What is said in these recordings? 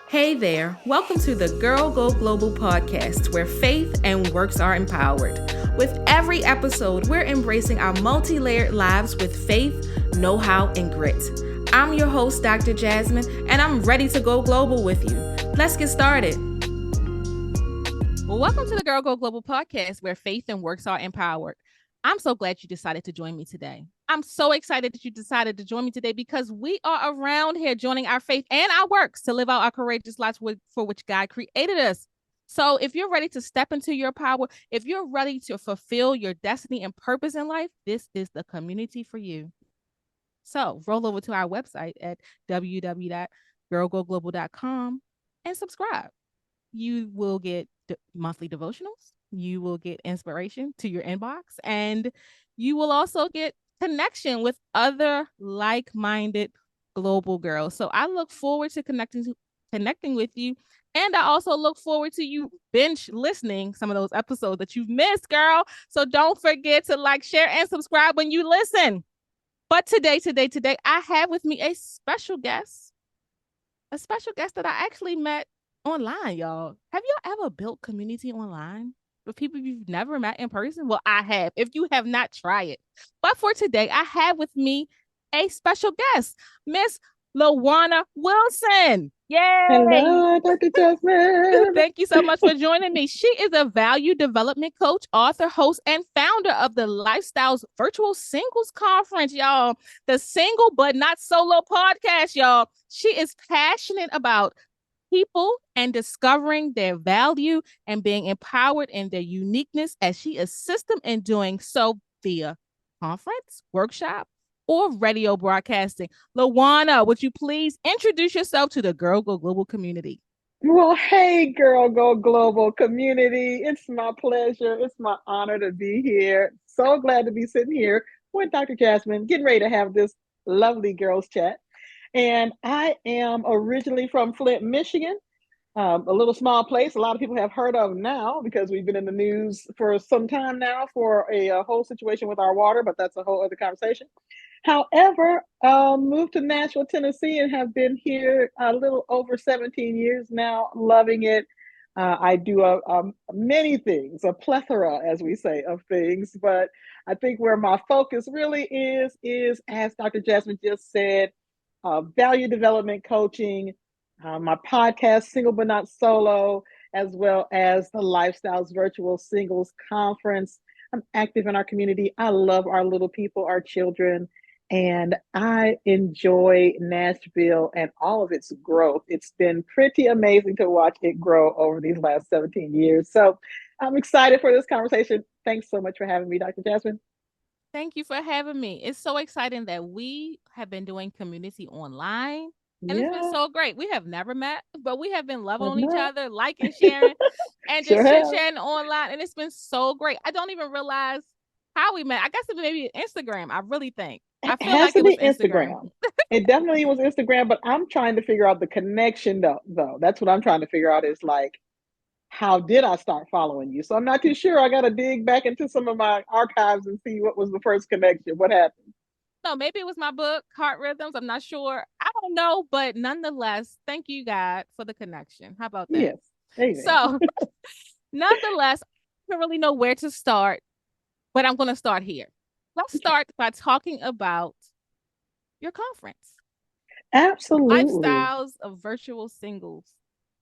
Hey there, welcome to the Girl Go Global podcast, where faith and works are empowered. With every episode, we're embracing our multi-layered lives with faith, know-how, and grit. I'm your host, Dr. Jasmine, and I'm ready to go global with you. Let's get started. Welcome to the Girl Go Global podcast, where faith and works are empowered. I'm so glad you decided to join me today. I'm so excited that you decided to join me today because we are around here joining our faith and our works to live out our courageous lives for which God created us. So if you're ready to step into your power, if you're ready to fulfill your destiny and purpose in life, this is the community for you. So roll over to our website at www.girlgoglobal.com and subscribe. You will get monthly devotionals. You will get inspiration to your inbox, and you will also get connection with other like-minded global girls. So I look forward to connecting with you. And I also look forward to you binge listening some of those episodes that you've missed, girl. So don't forget to like, share, and subscribe when you listen. But today, I have with me a special guest that I actually met online, y'all. Have y'all ever built community online with people you've never met in person? Well, I have. If you have not, try it. But for today, I have with me a special guest, Miss LaWanna Wilson. Yay! Hello, Dr. Jasmine. Thank you so much for joining me. She is a value development coach, author, host, and founder of the Lifestyles Virtual Singles Conference, y'all. The Single But Not Solo podcast, y'all. She is passionate about people and discovering their value and being empowered in their uniqueness as she assists them in doing so via conference, workshop, or radio broadcasting. LaWanna, would you please introduce yourself to the Girl Go Global community? Well, hey, Girl Go Global community. It's my pleasure. It's my honor to be here. So glad to be sitting here with Dr. Jasmine, getting ready to have this lovely girls chat. And I am originally from Flint, Michigan, a little small place a lot of people have heard of now because we've been in the news for some time now for a whole situation with our water, but that's a whole other conversation. However, moved to Nashville, Tennessee, and have been here a little over 17 years now, loving it. I do many things, a plethora, as we say, of things, but I think where my focus really is, as Dr. Jasmine just said, value development coaching, my podcast, Single But Not Solo, as well as the Lifestyles Virtual Singles Conference. I'm active in our community. I love our little people, our children, and I enjoy Nashville and all of its growth. It's been pretty amazing to watch it grow over these last 17 years. So I'm excited for this conversation. Thanks so much for having me, Dr. Jasmine. Thank you for having me. It's so exciting that we have been doing community online. And it's been Yeah, so great. We have never met, but we have been loving I on each know. other, liking, sharing, and Sure just chit have. chatting online. And it's been so great. I don't even realize how we met. I guess it maybe Instagram. I really think. I It feel has like to it was be Instagram. Instagram. It definitely was Instagram, but I'm trying to figure out the connection though. That's what I'm trying to figure out is like, how did I start following you? So I'm not too sure. I got to dig back into some of my archives and see what was the first connection. What happened? No, maybe it was my book, Heart Rhythms. I'm not sure. I don't know, but nonetheless, thank you, God, for the connection. How about that? Yes. Amen. So, nonetheless, I don't really know where to start, but I'm going to start here. Let's Okay. start by talking about your conference, Absolutely. Lifestyles of Virtual Singles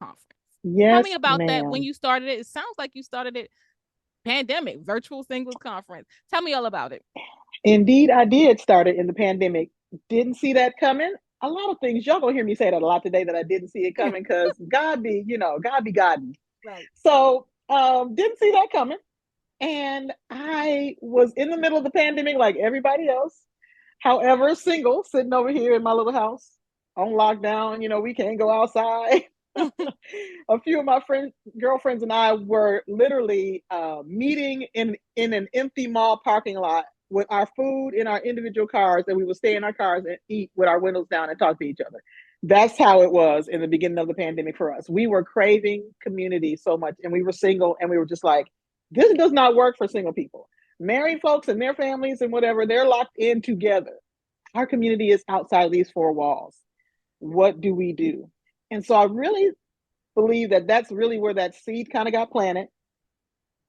Conference. Tell me Yes, about that when ma'am. you started it. It sounds like you started it pandemic, Virtual Singles Conference. Tell me all about it. Indeed, I did start it in the pandemic. Didn't see that coming. A lot of things. Y'all gonna hear me say that a lot today that I didn't see it coming because God be God. Right. So didn't see that coming. And I was in the middle of the pandemic like everybody else. However, single, sitting over here in my little house on lockdown. We can't go outside. A few of my girlfriends, and I were literally meeting in an empty mall parking lot with our food in our individual cars, and we would stay in our cars and eat with our windows down and talk to each other. That's how it was in the beginning of the pandemic for us. We were craving community so much, and we were single, and we were just like, this does not work for single people. Married folks and their families and whatever, they're locked in together. Our community is outside these four walls. What do we do? And so I really believe that that's really where that seed kind of got planted.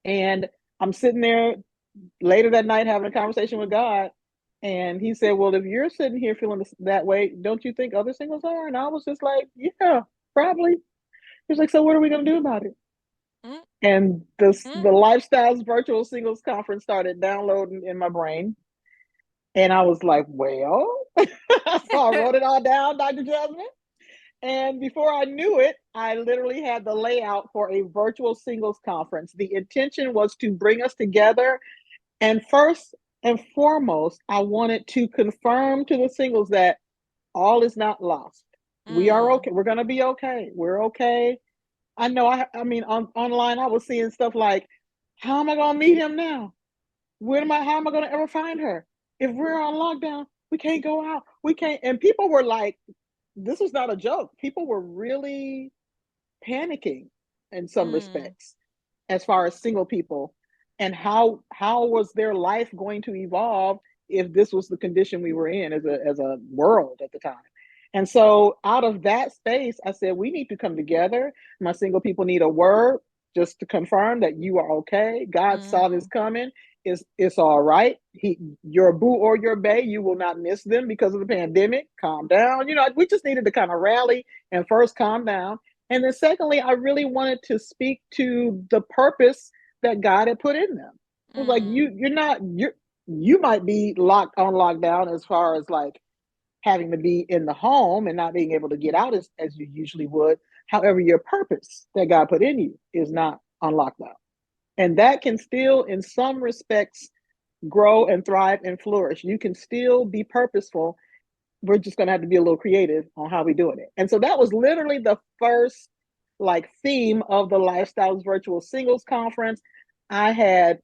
And I'm sitting there later that night having a conversation with God. And he said, well, if you're sitting here feeling that way, don't you think other singles are? And I was just like, yeah, probably. He's like, so what are we going to do about it? Mm, And the mm. Lifestyles Virtual Singles Conference started downloading in my brain. And I was like, well, so I wrote it all down, Dr. Jasmine. And before I knew it, I literally had the layout for a virtual singles conference. The intention was to bring us together. And first and foremost, I wanted to confirm to the singles that all is not lost. We are Mm. okay. We're going to be okay. We're okay. I know. I mean, online, I was seeing stuff like, how am I going to meet him now? How am I going to ever find her? If we're on lockdown, we can't go out. We can't. And people were like, this was not a joke. People were really panicking in some Mm. respects as far as single people, and how was their life going to evolve if this was the condition we were in as a world at the time. And so out of that space, I said, we need to come together. My single people need a word just to confirm that you are okay. God saw this Mm. coming. It's all right. Your boo or your bae, you will not miss them because of the pandemic. Calm down. We just needed to kind of rally and first calm down. And then secondly, I really wanted to speak to the purpose that God had put in them. It was like, Mm. you might be locked on lockdown as far as like having to be in the home and not being able to get out as you usually would. However, your purpose that God put in you is not on lockdown. And that can still, in some respects, grow and thrive and flourish. You can still be purposeful. We're just going to have to be a little creative on how we're doing it. And so that was literally the first like theme of the Lifestyles Virtual Singles Conference. I had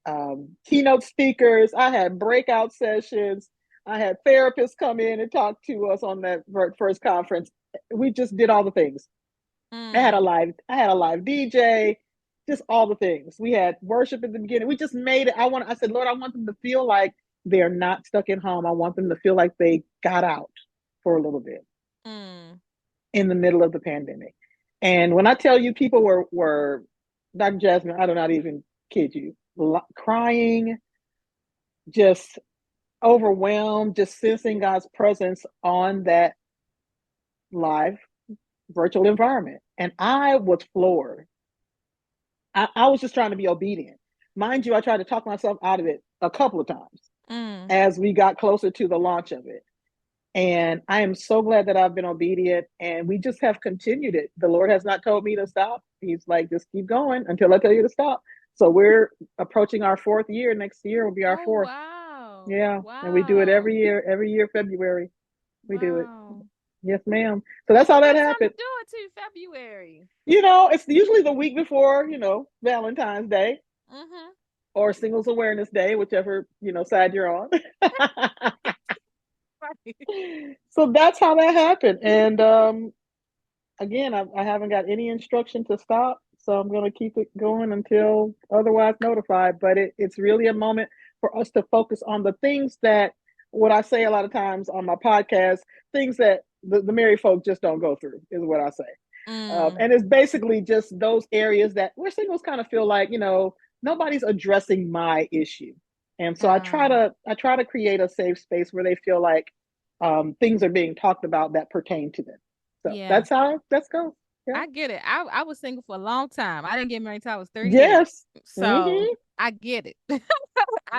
keynote speakers, I had breakout sessions, I had therapists come in and talk to us on that first conference. We just did all the things. Mm. I had a live DJ, just all the things. We had worship at the beginning. We just made it. I said, Lord, I want them to feel like they're not stuck at home. I want them to feel like they got out for a little bit Mm. in the middle of the pandemic. And when I tell you people were Dr. Jasmine, I do not even kid you, crying, just overwhelmed, just sensing God's presence on that live virtual environment. And I was floored. I was just trying to be obedient. Mind you, I tried to talk myself out of it a couple of times Mm. as we got closer to the launch of it. And I am so glad that I've been obedient, and we just have continued it. The Lord has not told me to stop. He's like, just keep going until I tell you to stop. So we're approaching our fourth year. Next year will be our Oh, fourth. wow. Yeah. And we do it Wow. every year, February. We do it. Wow. Yes, ma'am. So that's What's a how that good time happened. to do it too? February. It's usually the week before, Valentine's Day Mm-hmm. or Singles Awareness Day, whichever, side you're on. Right. So that's how that happened. And again, I haven't got any instruction to stop, so I'm going to keep it going until otherwise notified. But it's really a moment for us to focus on the things that, what I say a lot of times on my podcast, things that the married folk just don't go through, is what I say. Mm. And it's basically just those areas that where singles kind of feel like, nobody's addressing my issue. And so Um, I try to create a safe space where they feel like things are being talked about that pertain to them. So yeah. that's how that's go. Yeah. I get it. I was single for a long time. I didn't get married till I was 38. Yes. So Mm-hmm. I get it. I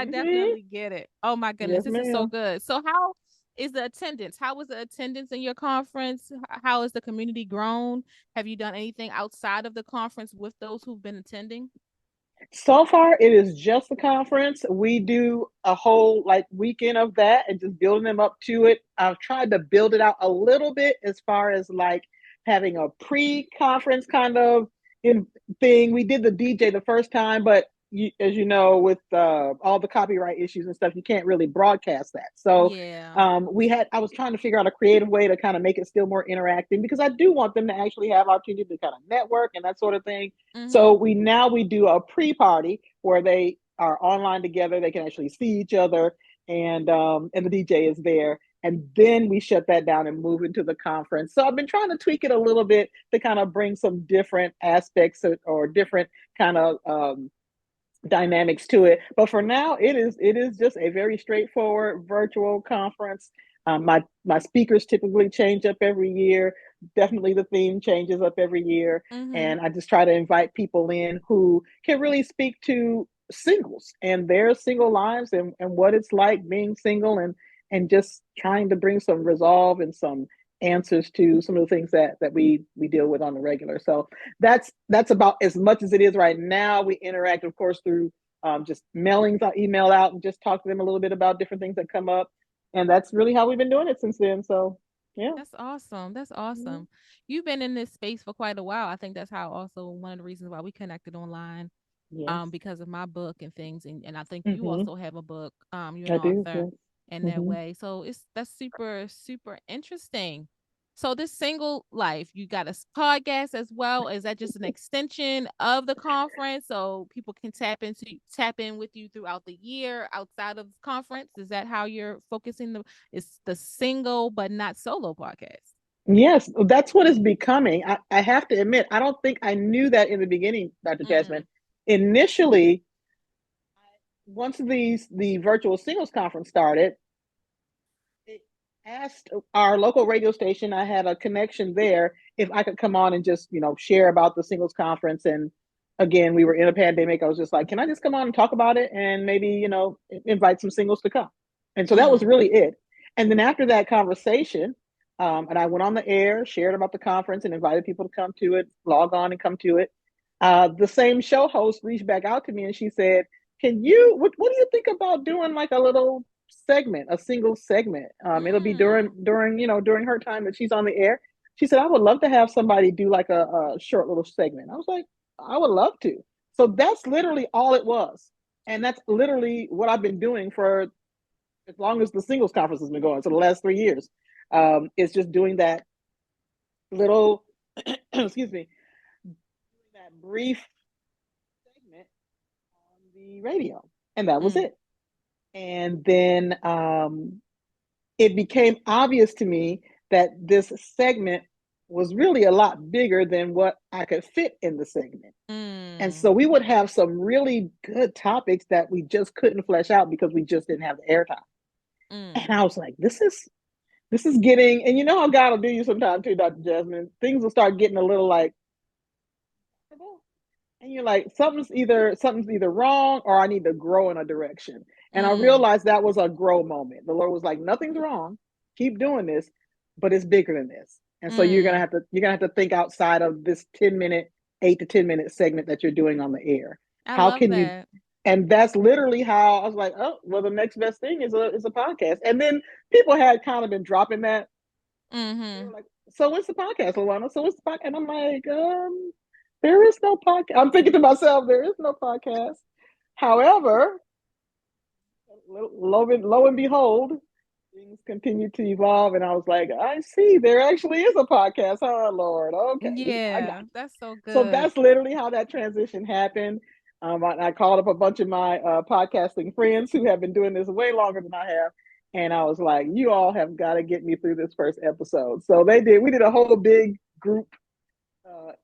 Mm-hmm. definitely get it. Oh my goodness, Yes, this is so ma'am. good. So how is the attendance? How was the attendance in your conference? How has the community grown? Have you done anything outside of the conference with those who've been attending? So far, it is just the conference. We do a whole like weekend of that and just building them up to it. I've tried to build it out a little bit as far as like having a pre-conference kind of in thing. We did the DJ the first time, but as you know, with all the copyright issues and stuff, you can't really broadcast that. So Yeah. I was trying to figure out a creative way to kind of make it still more interactive because I do want them to actually have opportunity to kind of network and that sort of thing. So Mm-hmm. we do a pre-party where they are online together. They can actually see each other, and the DJ is there. And then we shut that down and move into the conference. So I've been trying to tweak it a little bit to kind of bring some different aspects or different kind of dynamics to it. But for now, it is just a very straightforward virtual conference. My speakers typically change up every year. Definitely, the theme changes up every year, Mm-hmm. and I just try to invite people in who can really speak to singles and their single lives and what it's like being single and just trying to bring some resolve and some answers to some of the things that we deal with on the regular. So that's about as much as it is right now. We interact, of course, through just mailings. I email out and just talk to them a little bit about different things that come up, and that's really how we've been doing it since then. So, yeah. That's awesome. That's Mm-hmm. awesome. You've been in this space for quite a while. I think that's how also one of the reasons why we connected online, Yes. because of my book and things, and I think you Mm-hmm. also have a book, you're an I do. author Yes. in that Mm-hmm. way. So that's super, super interesting. So this single life, you got a podcast as well. Is that just an extension of the conference so people can tap in with you throughout the year outside of the conference? Is that how you're focusing it's the single but not solo podcast? Yes, that's what it's becoming. I have to admit, I don't think I knew that in the beginning, Dr. Mm, Jasmine. Initially, once the virtual singles conference started, it asked our local radio station, I had a connection there, if I could come on and just, share about the singles conference. And again, we were in a pandemic. I was just like, can I just come on and talk about it and maybe, invite some singles to come? And so that was mm, really it. And then after that conversation, and I went on the air, shared about the conference and invited people to come to it, log on and come to it. The same show host reached back out to me and she said, what do you think about doing like a little segment, a single segment? It'll be mm, during her time that she's on the air. She said, I would love to have somebody do like a short little segment. I was like, I would love to. So that's literally all it was. And that's literally what I've been doing for as long as the singles conference has been going. So the last 3 years, it's just doing that little, excuse me, that brief segment on the radio. And that was mm, it. And then it became obvious to me that this segment was really a lot bigger than what I could fit in the segment. And mm, so we would have some really good topics that we just couldn't flesh out because we just didn't have the airtime. And mm, I was like, this is getting, and you know how God will do you sometimes too, Dr. Jasmine. Things will start getting a little like, and you're like, something's either wrong or I need to grow in a direction. And I mm, realized that was a grow moment. The Lord was like, nothing's wrong, keep doing this, but it's bigger than this. And so you're gonna mm. have to you're gonna have to think outside of this 10-minute, 8 to 10 minute segment that you're doing on the air. I How love can you? that. And that's literally how I was like, oh, well, the next best thing is a podcast. And then people had kind of been dropping that. They were Mm-hmm. like, so what's the podcast, LaWanna? So what's the podcast? And I'm like, there is no podcast. I'm thinking to myself, there is no podcast. However, lo and behold, things continue to evolve. And I was like, I see, there actually is a podcast. Oh, Lord. Okay. I got Yeah, you. that's so So good. that's literally how that transition happened. I called up a bunch of my podcasting friends who have been doing this way longer than I have. And I was like, you all have got to get me through this first episode. So they did. We did a whole big group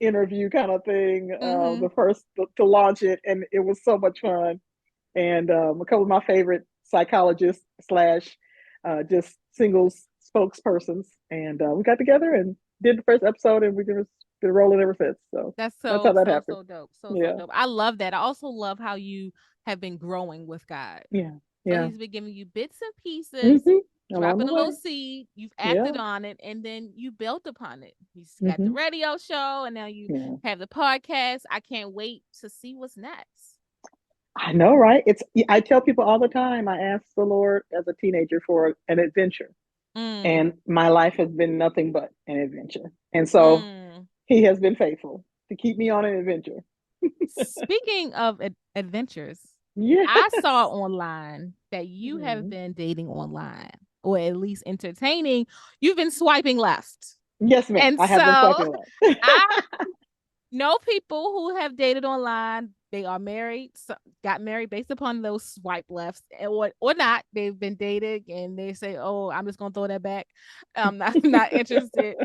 interview kind of thing, Mm-hmm. the first to launch it. And it was so much fun. And a couple of my favorite psychologists slash just singles spokespersons. And we got together and did the first episode, and we've been rolling ever since. So That's that's how so, that so, happened. so dope. So, so Yeah. dope. I love that. I also love how you have been growing with God. Yeah. So Yeah. he's been giving you bits and pieces, Along the dropping a little way. seed. You've Yeah. acted on it, and then you built upon it. He's got the hmm radio show, and now you Yeah. have the podcast. I can't wait to see what's next. I know, right? I tell people all the time, I asked the Lord as a teenager for an adventure, Mm, and my life has been nothing but an adventure. And so mm. he has been faithful to keep me on an adventure. Speaking of adventures, I saw Yes. online that you have Mhm. been dating online, or at least entertaining. You've been swiping left. Yes, ma'am. And I have been so swiping left. I know people who have dated online. They are married, so, got married based upon those swipe lefts, or not. They've been dating, and they say, "Oh, I'm just gonna throw that back. I'm not not interested."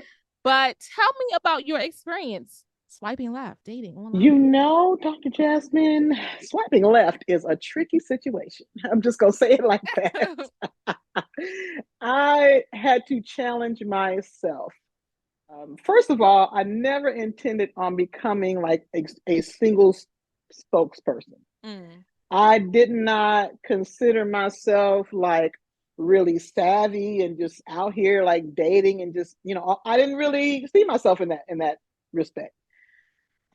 But tell me about your experience swiping left, dating online. Dr. Jasmine, swiping left is a tricky situation. I'm just going to say it like that. I had to challenge myself. First of all, I never intended on becoming like a single spokesperson. Mm, I did not consider myself like really savvy and just out here like dating and just, I didn't really see myself in that respect.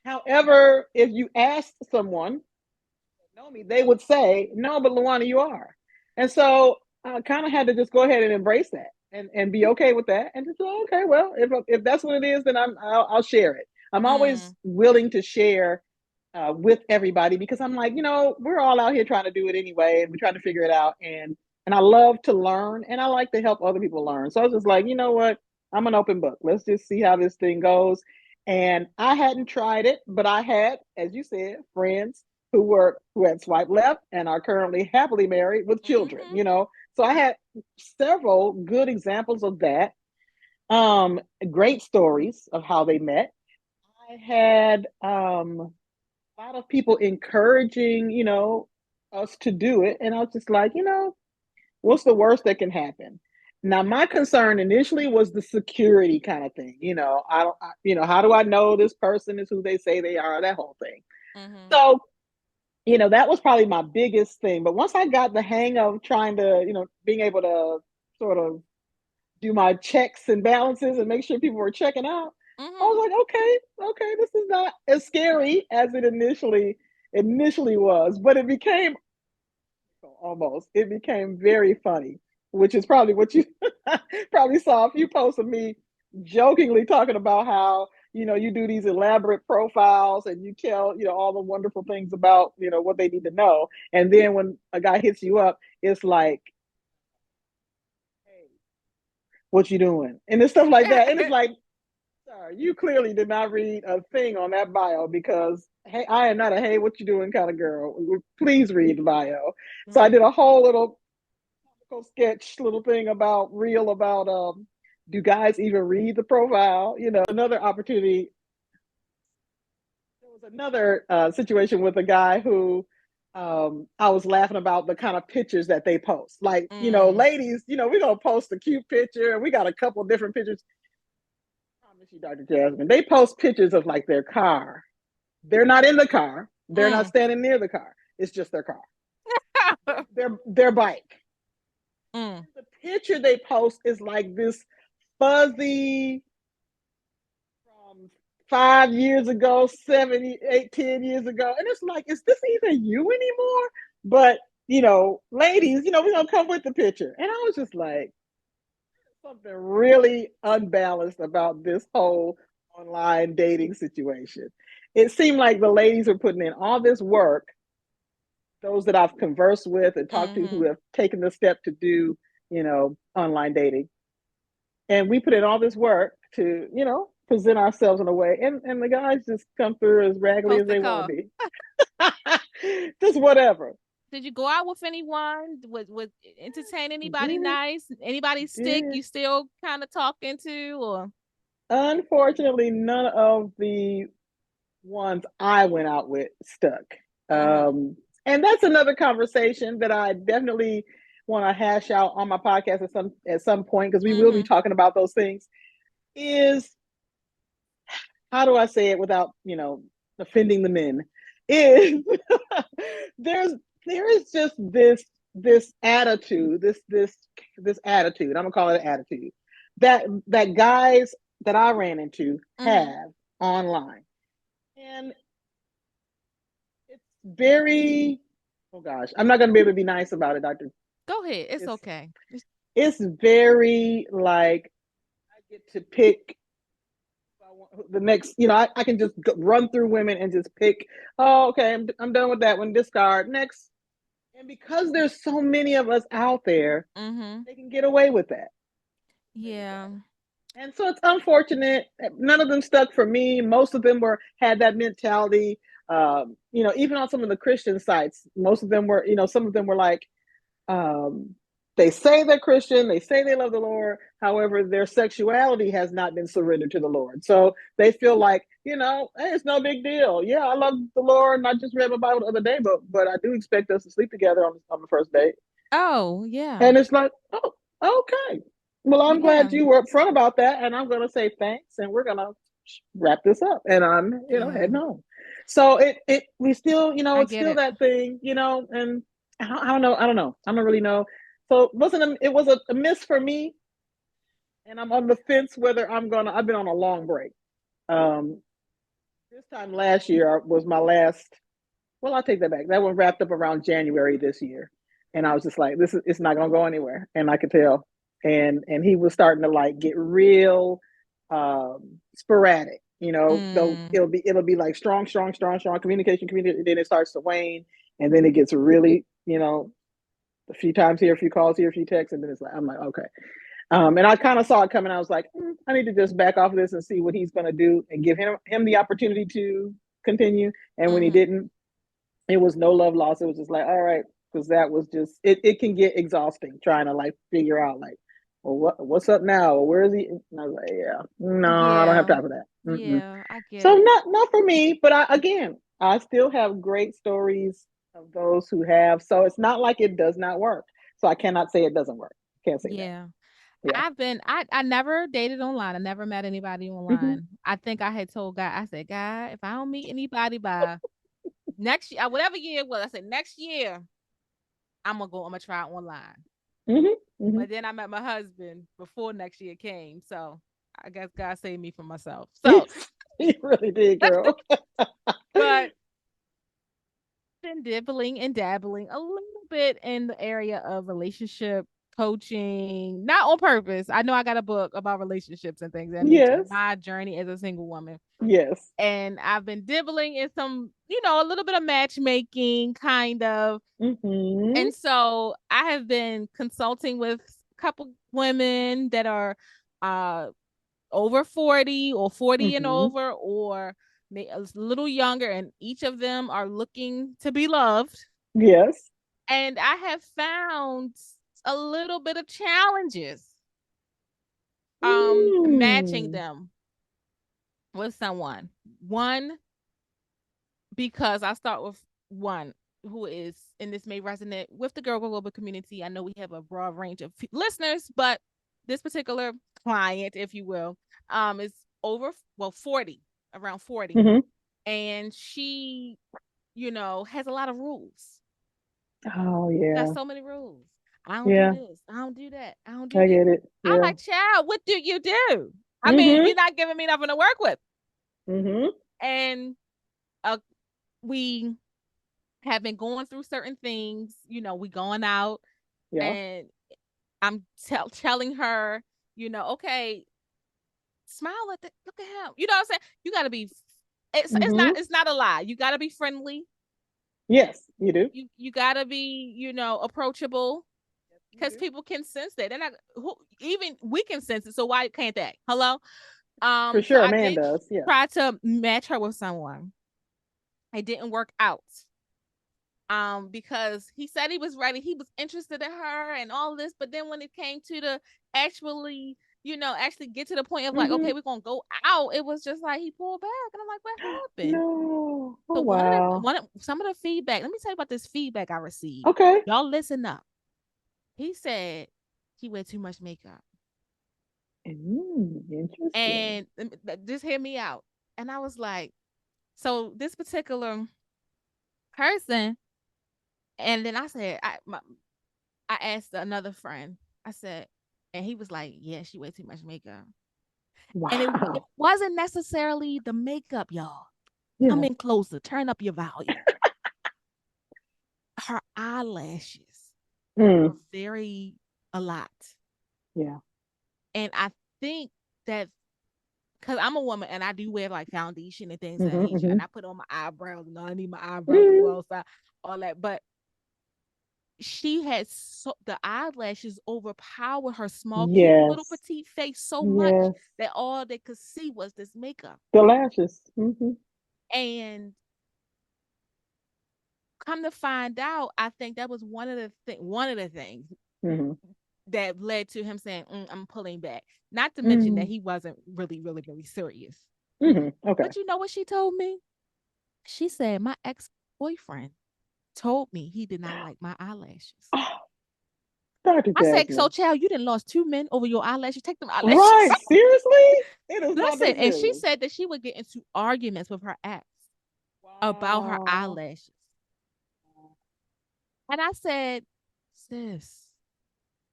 However, if you asked someone know me, they would say, "No, but LaWanna, you are." And so I kind of had to just go ahead and embrace that and be okay with that, and just go, okay, well, if that's what it is, then I'll share it. I'm always mm, willing to share with everybody because I'm like, we're all out here trying to do it anyway, and we're trying to figure it out, and I love to learn, and I like to help other people learn. So I was just like, you know what? I'm an open book. Let's just see how this thing goes. And I hadn't tried it, but I had, as you said, friends who had swiped left and are currently happily married with children. mm-hmm, So I had several good examples of that. Um, Great stories of how they met. I had a lot of people encouraging, us to do it, and I was just like, what's the worst that can happen? Now, my concern initially was the security kind of thing. I don't, how do I know this person is who they say they are? That whole thing. mm-hmm. So that was probably my biggest thing. But once I got the hang of trying to, being able to sort of do my checks and balances and make sure people were checking out, I Mm-hmm. was like, okay, this is not as scary as it initially was. But it became almost, it became very funny, which is probably what you probably saw a few posts of me jokingly talking about how you do these elaborate profiles and you tell all the wonderful things about what they need to know, and then when a guy hits you up, it's like, hey, what you doing, and it's stuff like that, and it's like, sir, you clearly did not read a thing on that bio, because hey, I am not a hey what you doing kind of girl. Please read the bio. So I Right. did a whole little sketch little thing about real about do guys even read the profile? Another opportunity. There was another situation with a guy who I was laughing about the kind of pictures that they post. Like, Mm, ladies, we're gonna post a cute picture, and we got a couple different pictures. I promise you, Dr. Jasmine, they post pictures of like their car. They're not in the car. They're not mm. standing near the car. It's just their car. Their bike. Mm, The picture they post is like this fuzzy from 5 years ago, 7, 8, 10 years ago. And it's like, is this even you anymore? But, ladies, we're going to come with the picture. And I was just like, something really unbalanced about this whole online dating situation. It seemed like the ladies were putting in all this work, those that I've conversed with and talked to who mm-hmm. have taken the step to do, online dating. And we put in all this work to, present ourselves in a way. And the guys just come through as raggedy Post as the they want to car. be. Just whatever. Did you go out with anyone? Was entertain anybody Did it, nice? Anybody stick did. you still kind of talking to or Unfortunately, none of the ones I went out with stuck. mm-hmm. Um, and that's another conversation that I definitely want to hash out on my podcast at some point, because we will be Mm-hmm. talking about those things. Is, how do I say it without offending the men? Is there's there is just this attitude, this attitude. I'm gonna call it an attitude that guys that I ran into Mm-hmm. have online, and it's very, oh gosh, I'm not gonna be able to be nice about it, Doctor. Go ahead. It's It's okay. it's very like, I get to pick the next, I can just run through women and just pick, oh, okay, I'm done with that one, discard, next. And because there's so many of us out there, Mm-hmm. they can get away with that. Yeah. And so it's unfortunate. None of them stuck for me. Most of them had that mentality. even on some of the Christian sites, most of them were, some of them were like, um, they say they're Christian, they say they love the Lord. However, their sexuality has not been surrendered to the Lord. So they feel like, hey, it's no big deal. Yeah, I love the Lord, and I just read my Bible the other day, but I do expect us to sleep together on the first date. Oh, yeah. And it's like, oh, okay. Well, I'm Yeah. glad you were upfront about that, and I'm going to say thanks, and we're going to wrap this up, and I'm, Yeah. heading home. So we still, I it's get still it. that thing, and I don't know, I don't really know. So it was a miss for me, and I'm on the fence whether I've been on a long break. Um, this time last year was my last. Well, I'll take that back. That one wrapped up around January this year, and I was just like, it's not gonna go anywhere, and I could tell. And he was starting to like get real sporadic. Though Mm, it'll be like strong, strong, strong, strong communication, communication. Then it starts to wane, and then it gets really, a few times here, a few calls here, a few texts, and then it's like I'm like, okay. And I kind of saw it coming. I was like, I need to just back off of this and see what he's going to do, and give him the opportunity to continue. And when he mm-hmm. didn't, it was no love lost. It was just like, all right, because that was just it can get exhausting trying to like figure out like, well, what's up now? Or where is he? And I was like, yeah, no, I don't have Yeah. time for that. Mm-mm. Yeah. I get So it. not for me, but I still have great stories of those who have. So it's not like it does not work. So I cannot say it doesn't work. Can't say that. Yeah. Yeah. I never dated online. I never met anybody Hmm. online. I think I had told God, I said, God, if I don't meet anybody by next year, whatever year it was, I said, next year, I'm gonna try online. Hmm. Hmm. But then I met my husband before next year came. So I guess God saved me from myself. So, You really did, girl. but been dibbling and dabbling a little bit in the area of relationship coaching, not on purpose. I know I got a book about relationships and things of that nature, Yes. my journey as a single woman. Yes. And I've been dibbling in some, a little bit of matchmaking kind of. Hmm. And so I have been consulting with a couple women that are uh over 40 or 40 and Hmm. over or a little younger, and each of them are looking to be loved. Yes. And I have found a little bit of challenges matching Mm. them with someone. One, because I start with one who is, and this may resonate with the Girl Global community. I know we have a broad range of listeners, but this particular client, if you will, is over, well, 40, around 40. Hmm. And she, has a lot of rules. Oh Got yeah. so many rules. I don't do Yeah. this. I don't do that. I don't do I this. get it. I'm Yeah. like, child, what do you do? I mean, Hmm. you're not giving me nothing to work with. Hmm. And uh, we have been going through certain things. We going out, Yeah. and I'm telling her, okay, smile at the look at him. You know what I'm saying? You got to be. Hmm. It's not a lie. You got to be friendly. Yes, you do. You got to be approachable, Yes, you because do. people can sense that. They're not who, even we can sense it. So why can't they? Hello. For So sure, a I man did does. Yeah. try to match her with someone. It didn't work out. Because he said he was ready, he was interested in her and all this, but then when it came to the actually, actually get to the point of like, Hmm. okay, we're gonna go out, it was just like he pulled back, and I'm like, what happened? No. Oh So wow. some of the feedback. Let me tell you about this feedback I received. Okay. Y'all listen up. He said he wear too much makeup, Interesting. and just hear me out. And I was like, so this particular person, and then I said, I asked another friend. I said, and he was like, "Yeah, she wear too much makeup." And it Wow. wasn't necessarily the makeup, y'all. Come Yeah. in closer, turn up your volume. Her eyelashes Mm. were very a lot, Yeah. and I think that because I'm a woman and I do wear like foundation and things of that Hmm. nature, Hmm. and I put on my eyebrows, and I need my eyebrows to Mm. go outside, all that, but she had the eyelashes overpower her small, cute little Yes. petite face so much Yes. that all they could see was this makeup. The lashes. Hmm. And come to find out, I think that was one of the things Mm-hmm. that led to him saying, I'm pulling back. Not to mention that Mm-hmm. he wasn't really, really, really serious. Mm-hmm. Okay. But you know what she told me? She said, my ex boyfriend told me he did not like my eyelashes. Oh, Dr. I said, so Jasmine. child, you didn't lost two men over your eyelashes. Take them eyelashes Right. off. Seriously? It is not Listen, that and she serious. said that she would get into arguments with her ex about her Wow. eyelashes. And I said, sis,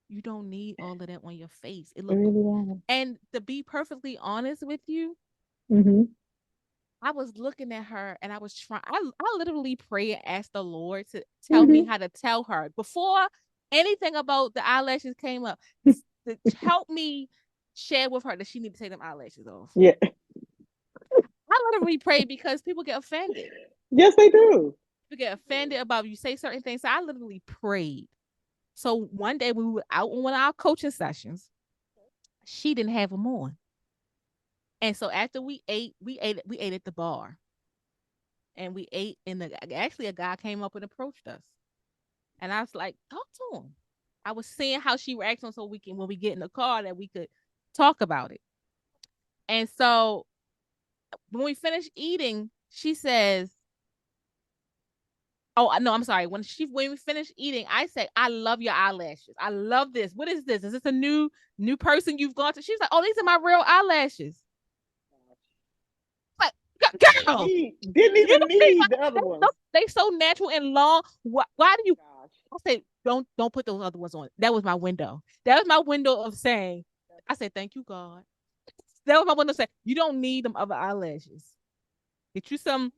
you don't need all of that on your face. It I look really don't. and to be perfectly honest with you, Mm-hmm. I was looking at her and I was trying I literally pray and ask the Lord to tell me Mm-hmm. how to tell her before anything about the eyelashes came up to help me share with her that she need to take them eyelashes off. Yeah. I literally pray because people get offended. Yes, they do. People get offended about you say certain things. So I literally prayed. So one day we were out on one of our coaching sessions. She didn't have them on. And so after we ate at the bar. And we ate and actually a guy came up and approached us. And I was like, talk to him. I was seeing how she reacts on so we can when we get in the car that we could talk about it. And so when we finished eating, she says, oh no, I'm sorry. When we finished eating, I say, I love your eyelashes. I love this. What is this? Is this a new person you've gone to? She's like, oh, these are my real eyelashes. Like, girl, Didn't you even don't need need the other ones. they so natural and long. Why do you Gosh. I said, don't put those other ones on. That was my window. That was my window of saying, I said, thank you, God. That was my window saying, you don't need them other eyelashes. Get you some,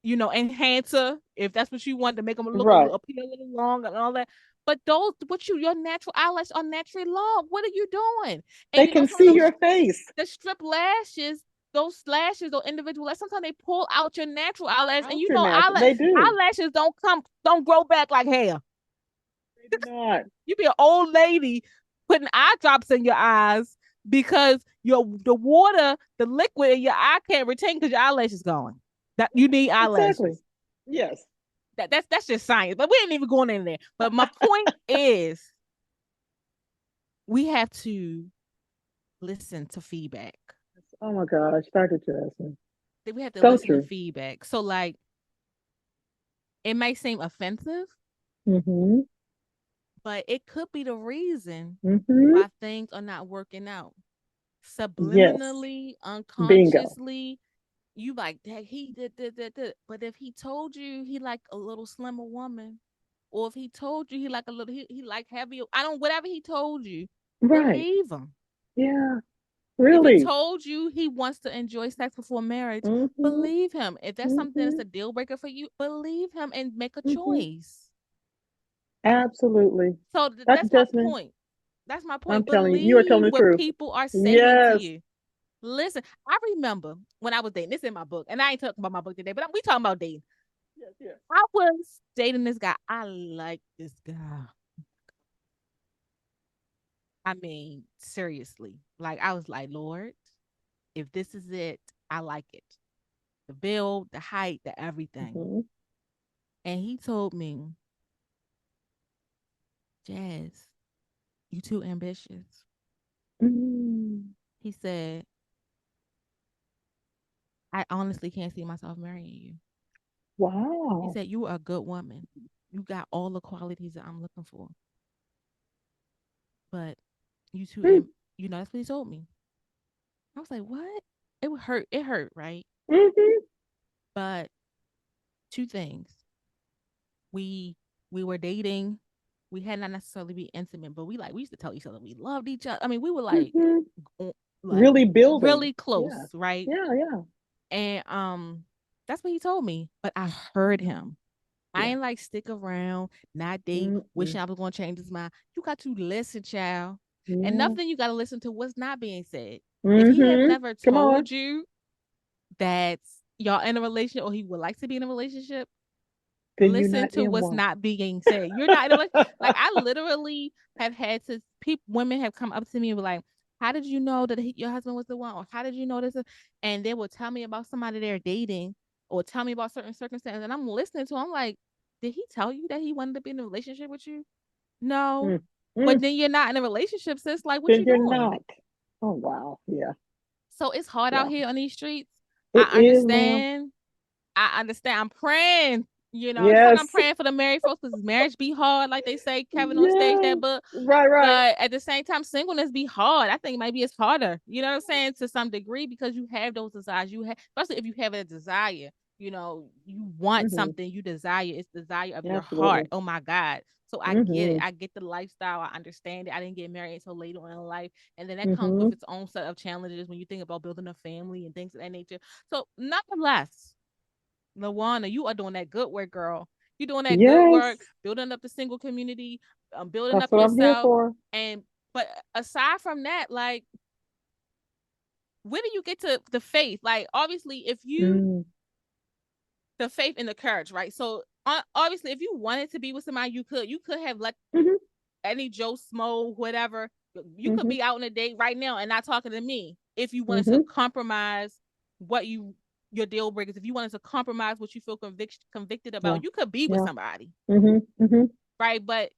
enhancer if that's what you want to make them look a Right. little appear a little long and all that. But those, your natural eyelashes are naturally long. What are you doing? And They you know, can some of see those your face. the strip lashes, those lashes or individual lashes, sometimes they pull out your natural eyelash. And Out your natural. They do. eyelashes don't grow back like hair. They do not. You be an old lady putting eye drops in your eyes because the water, the liquid in your eye can't retain because your eyelash is gone. That you need Exactly. eyelashes. Yes. That's just science. But we ain't even going in there. But my point is we have to listen to feedback. Oh my gosh, Dr. Jasmine. We have to So listen to true. feedback. So like it may seem offensive, Mm-hmm. but it could be the reason Mm-hmm. why things are not working out. Yes. Subliminally, Bingo. unconsciously, you like that he did. But if he told you he like a little slimmer woman, or if he told you he like a little he like heavier, I don't whatever he told you, Right. believe him. Yeah. If he Really. told you he wants to enjoy sex before marriage, Mm-hmm. believe him. If that's something Mm-hmm. that's a deal breaker for you, believe him and make a Mm-hmm. choice. Absolutely. So Dr. that's my Jasmine, point. That's my I'm point. telling you, you are telling Believe the what truth. people are saying to Yes. you. Listen, I remember when I was dating. This is in my book, and I ain't talking about my book today, but we talking about dating. Yes, yes. I was dating this guy. I like this guy. I mean, seriously. Like I was like, Lord, if this is it, I like it. The build, the height, the everything. Mm-hmm. And he told me, Jazz, you too ambitious. Mm. He said, I honestly can't see myself marrying you. He Wow. said, you are a good woman. You got all the qualities that I'm looking for. But you too Mm. that's what he told me. I was like, what? It would hurt. It hurt, right? Mm-hmm. But two things. We we were dating. We had not necessarily be intimate, but we used to tell each other we loved each other. I mean, we were Mm-hmm. uh, like Really building. really close, Yeah. right? Yeah, yeah. And that's what he told me. But I heard him. I Yeah. ain't like stick around, not date, Mm-mm. wishing I was gonna change his mind. You got to listen, child. And Yeah. nothing you gotta listen to what's not being said. If he have Mm-hmm. never Come on. told you that y'all in a relationship or he would like to be in a relationship, Then you're listen not to in what's one. not being said. You're not in a relationship. Like I literally have had to people women have come up to me and be like, how did you know that your husband was the one? Or how did you know this? And they will tell me about somebody they're dating or tell me about certain circumstances. And I'm listening to them, I'm like, did he tell you that he wanted to be in a relationship with you? No. Mm. But Mm. then you're not in a relationship, sis. Like, what Then you you're doing? not. Oh wow. Yeah. So it's hard Yeah. out here on these streets. It I is, ma'am. understand. I understand. I'm praying, just like I'm Yes. praying for the married folks because marriage be hard, like they say, Kevin on stage Yes. that book. Right, right. But at the same time, singleness be hard. I think maybe it's harder, you know what I'm saying, to some degree because you have those desires. You have, especially if you have a desire, you want Mm-hmm. something, you desire, it's desire of your heart. Absolutely. Oh my God. So I get it. Mm-hmm. I get the lifestyle. I understand it. I didn't get married until later on in life. And then that comes Mm-hmm. with its own set of challenges when you think about building a family and things of that nature. So nonetheless, LaWanna, you are doing that good work, girl. You're doing that good work, Yes. building up the single community, building That's up what I'm here yourself. for. And but aside from that, like, where do you get to the faith? Like, obviously, if you Mm. the faith and the courage, right? So obviously, if you wanted to be with somebody, you could have let Mm-hmm. any Joe Smo, whatever. You could Mm-hmm. be out on a date right now and not talking to me if you wanted to Mm-hmm. compromise what your deal breakers. If you wanted to compromise what you feel convicted Yeah. about, you could be with Yeah. somebody, Mm-hmm. Mm-hmm. right? But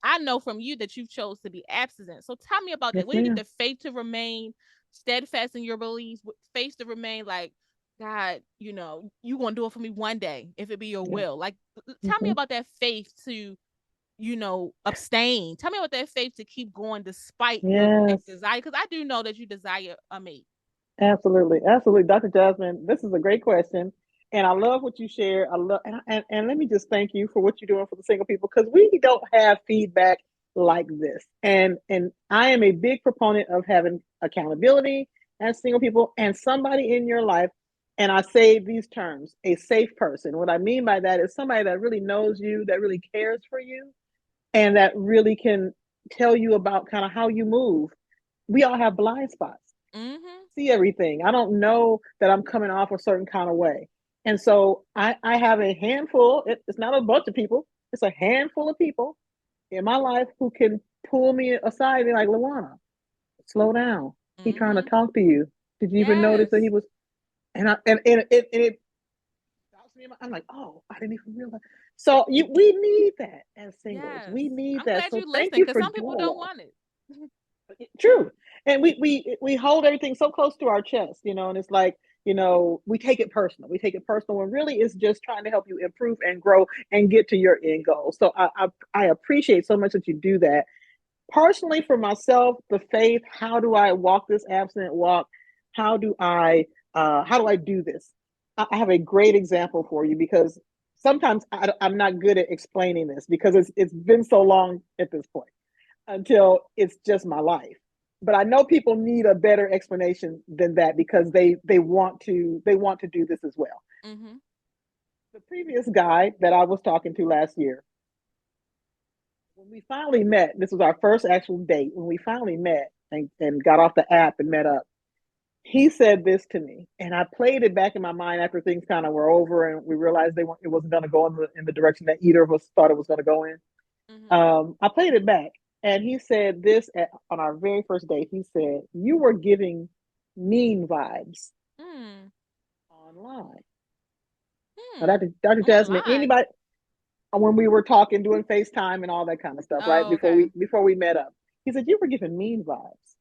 I know from you that you chose to be abstinent. So tell me about Yes, that. Where do you get ma'am. the faith to remain steadfast in your beliefs, faith to remain like, God, you gonna do it for me one day if it be your Yeah. will. Like, tell me Mm-hmm. about that faith to abstain. Tell me about that faith to keep going despite your Yes. desire, because I do know that you desire a mate. Absolutely, absolutely, Dr. Jasmine. This is a great question, and I love what you share. I love, and let me just thank you for what you're doing for the single people because we don't have feedback like this, and I am a big proponent of having accountability as single people and somebody in your life. And I say these terms: a safe person. What I mean by that is somebody that really knows you, that really cares for you, and that really can tell you about kind of how you move. We all have blind spots, Mm-hmm. see everything. I don't know that I'm coming off a certain kind of way. And so I have a handful, it's not a bunch of people, it's a handful of people in my life who can pull me aside and be like, LaWanna, slow down. He's trying to Mm-hmm. talk to you. Did you even notice that he Yes. was? And it stops me. I'm like, oh, I didn't even realize. So we need that as singles. Yes. We need I'm that. glad So you thank listening you because for some doing people don't that. want it. True. And we hold everything so close to our chest, and it's like, we take it personal. We take it personal when really it's just trying to help you improve and grow and get to your end goal. So I appreciate so much that you do that. Personally, for myself, the faith, how do I walk this abstinent walk? How do I do this? I have a great example for you because sometimes I'm not good at explaining this because it's been so long at this point until it's just my life. But I know people need a better explanation than that because they want to do this as well. Mm-hmm. The previous guy that I was talking to last year, when we finally met, this was our first actual date. When we finally met and got off the app and met up, he said this to me, and I played it back in my mind after things kind of were over and we realized it wasn't going to go in the direction that either of us thought it was going to go in. Mm-hmm. I played it back, and he said this on our very first date. He said, "You were giving mean vibes Mm. online." Now, Hmm. Dr. Jasmine, Online. anybody when we were talking, doing FaceTime and all that kind of stuff, right Oh, before okay. we met up, he said you were giving mean vibes.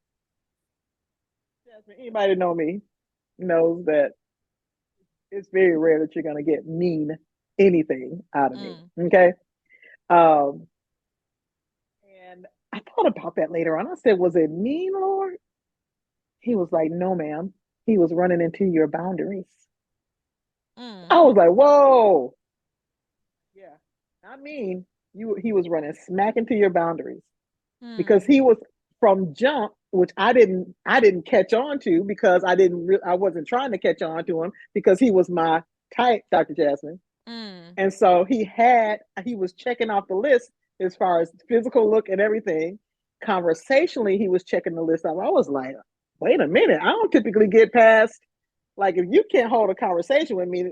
Jasmine, anybody that know me knows that it's very rare that you're going to get mean anything out of me. Mm. Okay. Um, and I thought about that later on. I said, was it mean, Lord? He was like, no, ma'am. He was running into your boundaries. Mm. I was like, whoa. Yeah. Not mean. He was running smack into your boundaries because Mm. he was from jump, which I didn't catch on to because I wasn't trying to catch on to him because he was my type, Dr. Jasmine. Mm. And so he was checking off the list as far as physical look and everything. Conversationally, he was checking the list off. I was like, wait a minute, I don't typically get past, like, if you can't hold a conversation with me,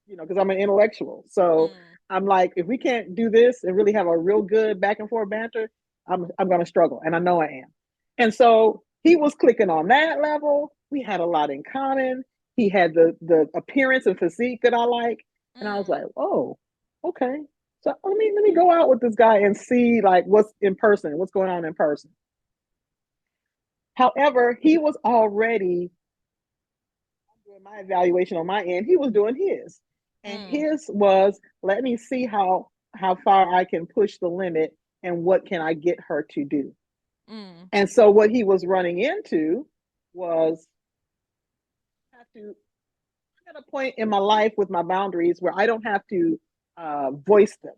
because I'm an intellectual. So Mm. I'm like, if we can't do this and really have a real good back and forth banter, I'm gonna struggle. And I know I am. And so he was clicking on that level. We had a lot in common. He had the appearance and physique that I like. And I was like, Mm. oh, okay. So let me go out with this guy and see like what's in person, what's going on in person. However, he was already doing my evaluation on my end. He was doing his, and Mm, his was let me see how far I can push the limit and what can I get her to do. mm, And so what he was running into was I have to I'm at a point in my life with my boundaries where I don't have to voice them.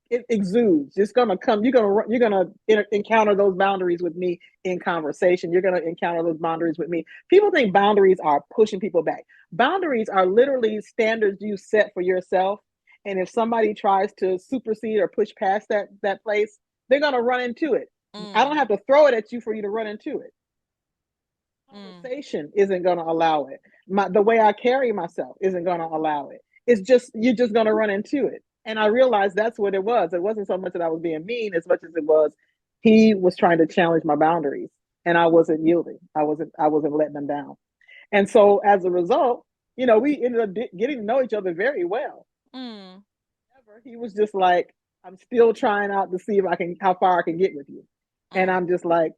It exudes. It's gonna come. You're gonna encounter those boundaries with me in conversation. You're gonna encounter those boundaries with me. People think boundaries are pushing people back. Boundaries are literally standards you set for yourself. And if somebody tries to supersede or push past that place, they're gonna run into it. I don't mm, have to throw it at you for you to run into it. mm, Conversation isn't going to allow it. The way I carry myself isn't going to allow it. It's just you're just going to run into it. And I realized that's what it was. It wasn't so much that I was being mean as much as it was he was trying to challenge my boundaries, and I wasn't yielding. I wasn't letting them down. And so as a result, we ended up getting to know each other very well. mm, However, he was just like, I'm still trying out to see if I can how far I can get with you. And mm. I'm just like,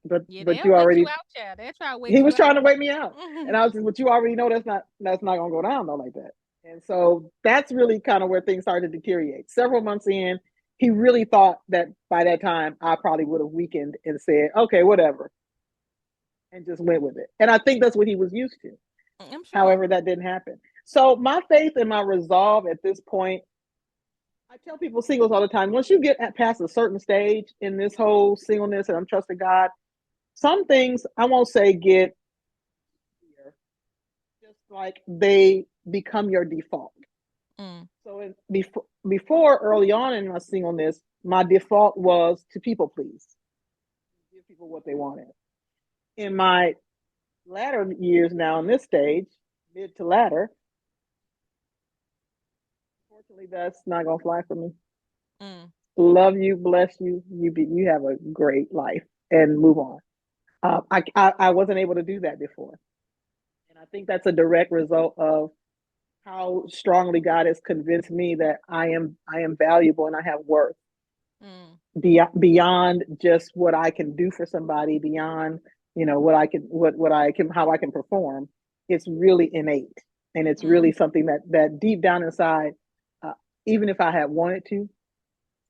but Yeah, but they'll you wait you already out, child. They'll try to wait he you was out. trying to wake me out. And Mhm. I was just, but you already know that's not gonna go down though like that. And so that's really kind of where things started to deteriorate. Several months in, he really thought that by that time I probably would have weakened and said, okay, whatever, and just went with it. And I think that's what he was used to. I'm sure. However, that didn't happen. So my faith and my resolve at this point, I tell people singles all the time, once you get past a certain stage in this whole singleness and I'm trusting God, some things I won't say get here, just like they become your default. Mm, So before early on in my singleness, my default was to people please, give people what they wanted. In my latter years now, in this stage, mid to latter, unfortunately, that's not gonna fly for me. mm. Love you, bless you. You have a great life, and move on. I wasn't able to do that before, and I think that's a direct result of how strongly God has convinced me that I am valuable and I have worth Mm, beyond just what I can do for somebody, beyond what I can what I can how I can perform. It's really innate, and it's mm, really something that deep down inside, uh, even if I had wanted to,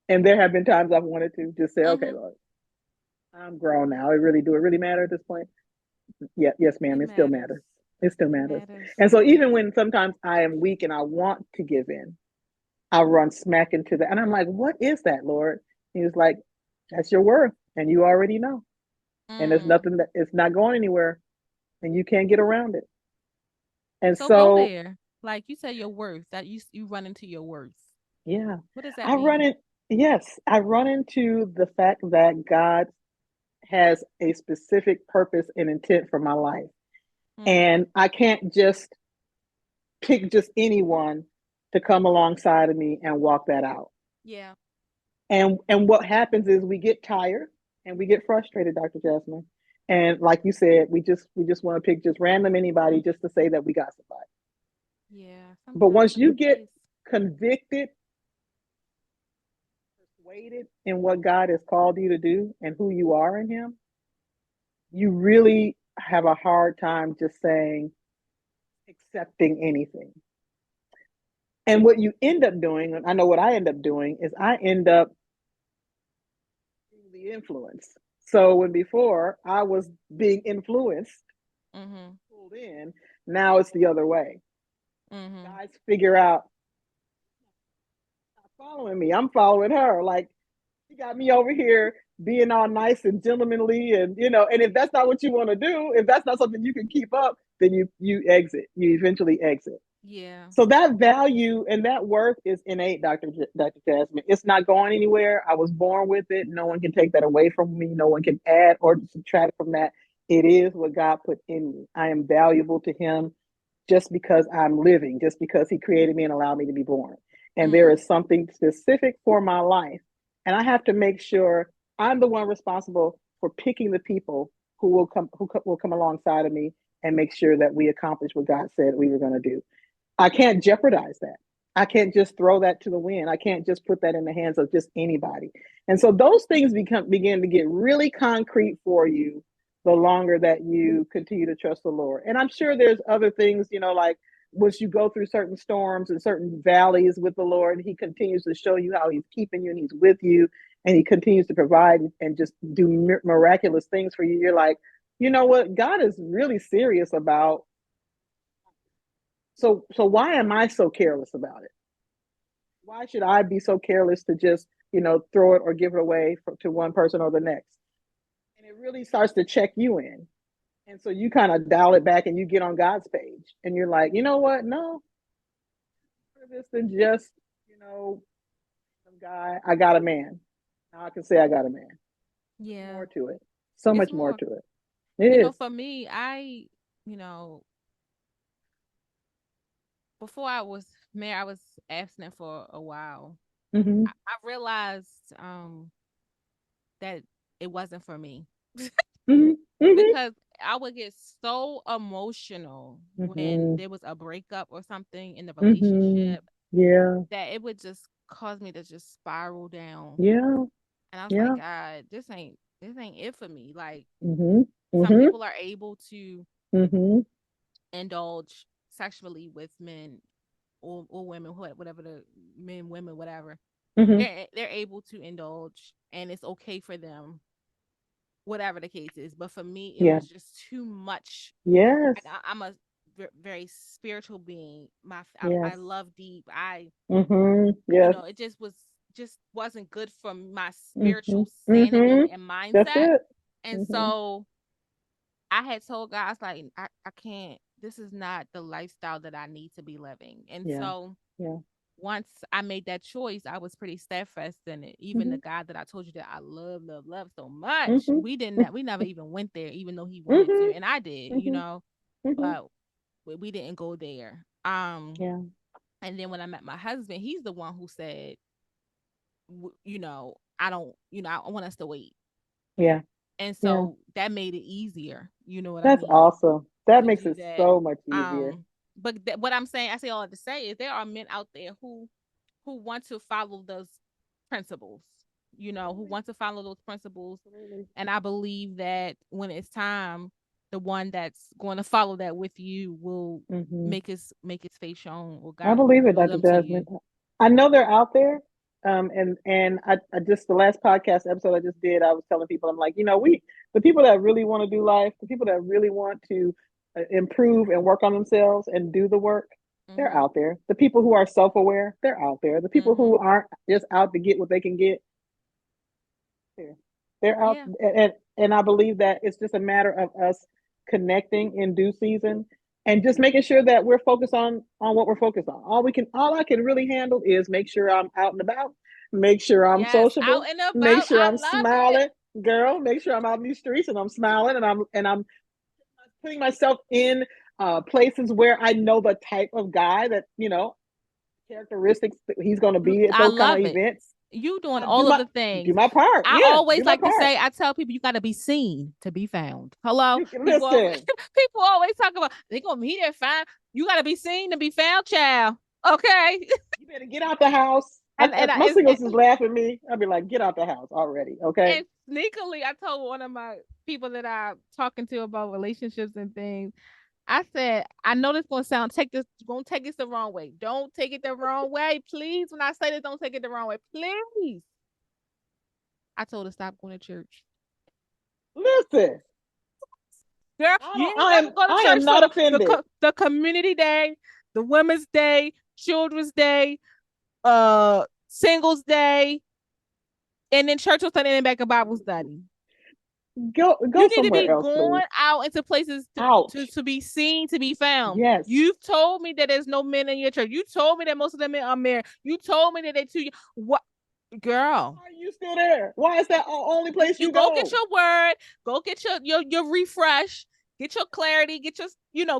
and there have been times I've wanted to just say, okay, mhm. Lord, I'm grown now. It really matter at this point? Yeah, yes, ma'am. It It still matters. matters. It still It matters. matters. And so even when sometimes I am weak and I want to give in, I run smack into that. And I'm like, what is that, Lord? He was like, that's your worth. And you already know. And there's Mm. nothing that it's not going anywhere and you can't get around it. And So go so, there. Like you said, your worth. That you run into your worth. yeah, What does that I run mean? in. Yes, I run into the fact that God has a specific purpose and intent for my life. Mm. And I can't just pick just anyone to come alongside of me and walk that out. Yeah. And what happens is we get tired and we get frustrated, Dr. Jasmine. And like you said, we just want to pick just random anybody just to say that we got somebody. Yeah. But Sometimes once you it get is. convicted, persuaded in what God has called you to do and who you are in Him, you really have a hard time just saying accepting anything. And what you end up doing, and I know what I end up doing, is I end up being the influence. So when before I was being influenced, Mhm. pulled in, now it's the other way. Mhm. Guys figure out, not following me, I'm following her. Like, she got me over here being all nice and gentlemanly, and if that's not what you want to do, if that's not something you can keep up, then you exit. You eventually exit. Yeah. So that value and that worth is innate, Dr. Jasmine. It's not going anywhere. I was born with it. No one can take that away from me. No one can add or subtract from that. It is what God put in me. I am valuable to Him just because I'm living, just because He created me and allowed me to be born. And there Mm. is something specific for my life. And I have to make sure I'm the one responsible for picking the people who will come alongside of me and make sure that we accomplish what God said we were going to do. I can't jeopardize that. I can't just throw that to the wind. I can't just put that in the hands of just anybody. And so those things begin to get really concrete for you the longer that you continue to trust the Lord. And I'm sure there's other things, like once you go through certain storms and certain valleys with the Lord, He continues to show you how He's keeping you and He's with you, and He continues to provide and just do miraculous things for you. You're like, you know what? God is really serious about. So why am I so careless about it? Why should I be so careless to just, throw it or give it away to one person or the next? And it really starts to check you in. And so you kind of dial it back and you get on God's page and you're like, you know what? No, for this than just, some guy. I got a man. Now I can say I got a man. Yeah. More to it. So It's much more more, to it. It is. for me, you know, before I was married, I was abstinent for a while. Mm-hmm. I realized that it wasn't for me Mm-hmm. Mm-hmm. because I would get so emotional when Mm-hmm. there was a breakup or something in the Mm-hmm. relationship Yeah. that it would just cause me to just spiral down. Yeah. And I was like, Yeah. God, this ain't it for me. Like Mm-hmm. some Mm-hmm. people are able to Mm-hmm. indulge sexually with men or women, whatever the men, women, whatever. Mm-hmm. They're able to indulge and it's okay for them, whatever the case is. But for me, it Yeah. was just too much. Yes. Like, I'm a very spiritual being. I Yes. love deep. Mm-hmm. Yes. It just wasn't good for my Mm-hmm. spiritual Mm-hmm. sanity and That's mindset. it. And Mm-hmm. so I had told God, I was like, I can't, this is not the lifestyle that I need to be living. And Yeah. so Yeah. once I made that choice, I was pretty steadfast in it. Even Mm-hmm. the guy that I told you that I love so much, Mm-hmm. we never even went there, even though he wanted Mm-hmm. to, and I did, Mm-hmm. Mm-hmm. but we didn't go there. Yeah. And then when I met my husband, he's the one who said, I don't, I want us to wait, Yeah. and Yeah. so that made it easier. You know what I That's mean? awesome. That To makes do it that. so much easier. Um, but what I'm saying, I say all that to say is there are men out there who want to follow those principles, who Absolutely. want to follow those principles. Absolutely. And I believe that when it's time, the one that's going to follow that with you will Mm-hmm. make his face shown, or I God will believe it, reveal Dr. them to Jasmine. you. I know they're out there. And I just the last podcast episode I just did, I was telling people, I'm like, the people that really want to do life, the people that really want to improve and work on themselves and do the work, they're Mhm. out there. The people who are self-aware, they're out there. The people Mhm. who aren't just out to get what they can get, there. They're out, Yeah. and I believe that it's just a matter of us connecting in due season and just making sure that we're focused on what we're focused on. All I can really handle is make sure I'm out and about, make sure I'm Yes, out sociable, and make about. sure I I'm love it. smiling, girl, make sure I'm out in these streets and I'm smiling and I'm putting myself in places where I know the type of guy that characteristics that he's going to be at I those kind of love it. events. You doing I do all of my the do things. my part. I Yeah, do always my like to part. say, I tell people you got to be seen to be found. Hello, You can people always listen. people always talk about they gonna meet there fine. You got to be seen to be found, child. Okay, You better get out the house. and My singles is laughing at me. I'll be like, get out the house already, okay? and sneakily, I told one of my people that I'm talking to about relationships and things. I said, I know this gonna take this the wrong way. Don't take it the wrong way, please. When I say this, don't take it the wrong way, please. I told her stop going to church. Listen, Girl, I you don't. ain't got to go to I church am for not offended. the community day, the women's day, children's day, singles day, and then church will study and back a Bible study. Go You need to somewhere be else, please. going out into places Out. to be seen, to be found. Yes. You've told me that there's no men in your church. You told me that most of the men are married. You told me that they too. What, girl? Why are you still there? Why is that the only place You you go get go? your word, go get your refresh, get your clarity, get your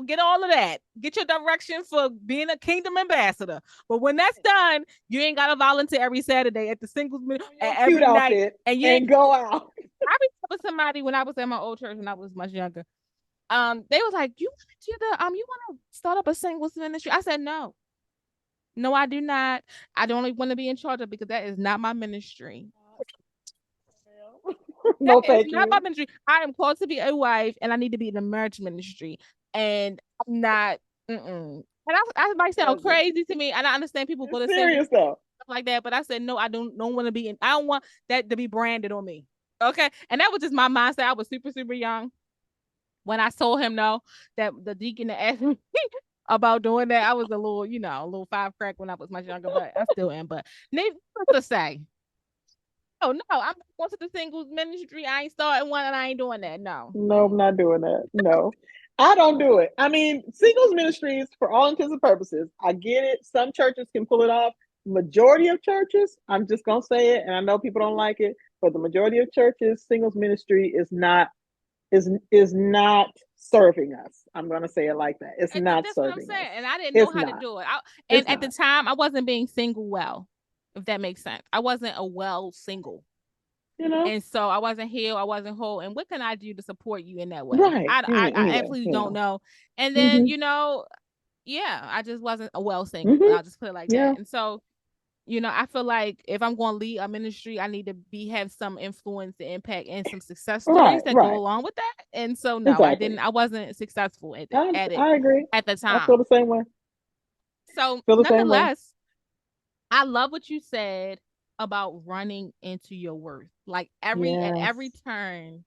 get all of that, get your direction for being a kingdom ambassador. But when that's done, you ain't gotta volunteer every Saturday at the singles On your cute every night, outfit and you ain't. and go out. I remember somebody when I was at my old church when I was much younger. They was like, you want to do you want to start up a singles ministry? I said no. No, I do not. I don't want to be in charge of, because that is not my ministry. That No, is thank not my you. ministry. I am called to be a wife, and I need to be in the marriage ministry. And I'm not. Mm-mm. And I might sound Jasmine. crazy to me, and I understand people go It's to single serious though. stuff like that. But I said no. I don't want to be in. I don't want that to be branded on me. Okay, and that was just my mindset. I was super super young when I told him no. That the deacon asked me about doing that. I was a little, a little five crack when I was much younger, but I still am. But needless to say, oh no, I'm going to the singles ministry. I ain't starting one, and I ain't doing that. No. No, I'm not doing that. No, I don't do it. I mean, singles ministries, for all intents and purposes, I get it. Some churches can pull it off. Majority of churches, I'm just gonna say it, and I know people don't like it, but the majority of churches, singles ministry is not serving us. I'm gonna say it like that. It's And not that's what I'm serving us. saying. And I didn't know It's how to not. do it. It's And at the not. time, I wasn't being single well, if that makes sense. I wasn't a well single. You know. And so I wasn't healed, I wasn't whole. And what can I do to support you in that way? Right. I Anyway. absolutely don't Yeah. know. And then, Mm-hmm. yeah, I just wasn't a well single. Mm-hmm. I'll just put it like Yeah. that. And so, I feel like if I'm going to lead a ministry, I need to have some influence and impact and some success stories Right. that go Right. along with that. And so, no, I Exactly. didn't. I wasn't successful at it I agree. at the I feel time. the same way. So, Feel the same way. nonetheless, I love what you said about running into your worth. Like at every Yes. turn,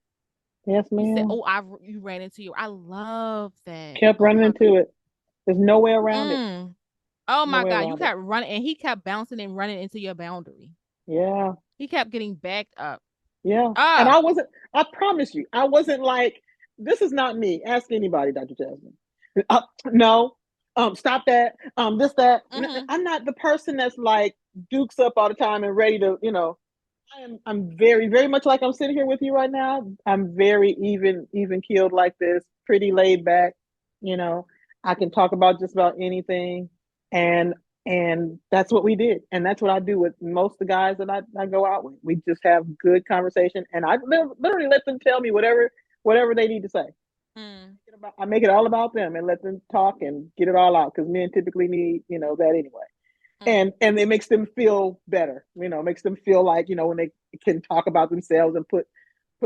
Yes, you said, ma'am. "Oh, you ran into your." I love that. Kept Oh running my into it. There's no way around it. Mm. Oh No my way God. You around it. kept running, and he kept bouncing and running into your boundary. Yeah. He kept getting backed up. Yeah. And Ah. I wasn't, I promise you, I wasn't like, this is not me. Ask anybody, Dr. Jasmine. No. Stop that. This, that. Mm-hmm. I'm not the person that's like dukes up all the time and ready to, I'm very, very much like I'm sitting here with you right now. I'm very even keeled like this, pretty laid back. You know, I can talk about just about anything, and that's what we did, and that's what I do with most of the guys that I go out with. We just have good conversation, and I literally let them tell me whatever they need to say. Mm. I make it all about them and let them talk and get it all out because men typically need that anyway, Mm. and it makes them feel better. Makes them feel like when they can talk about themselves and put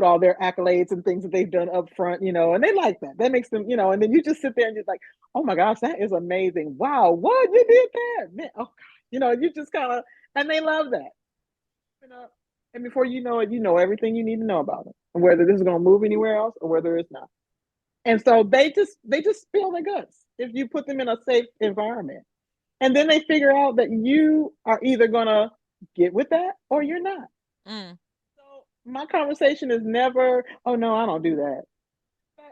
all their accolades and things that they've done up front, and they like that. That makes them, and then you just sit there and just like, oh my gosh, that is amazing. Wow, what you did that, man? Oh God, you just kind of, and they love that, you know. And before you know it, you know everything you need to know about it, and whether this is going to move anywhere else or whether it's not. And so they just spill their guts if you put them in a safe environment. And then they figure out that you are either going to get with that or you're not. Mm. So my conversation is never, oh no, I don't do that.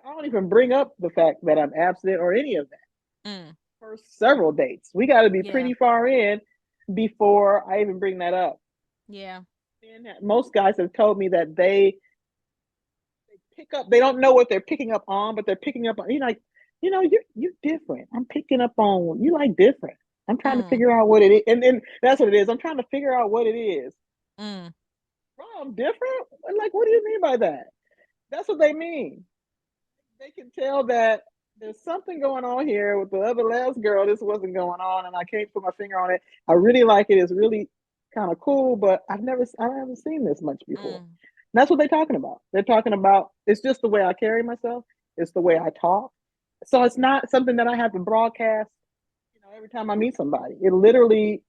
I don't even bring up the fact that I'm abstinent or any of that Mm. for several dates. We got to be Yeah. pretty far in before I even bring that up. Yeah. And most guys have told me that they pick up, they don't know what they're picking up on, but they're picking up on, like, you're different. I'm picking up on you like different. I'm trying to Mm. figure out what it is. And then that's what it is. I'm trying to figure out what it is. Mm. Bro, I'm different? Like, what do you mean by that? That's what they mean. They can tell that there's something going on here with the other last girl. This wasn't going on, and I can't put my finger on it. I really like it. It's really kind of cool, but I haven't seen this much before. Mm. That's what they're talking about. They're talking about it's just the way I carry myself. It's the way I talk. So it's not something that I have to broadcast. Every time I meet somebody, once it literally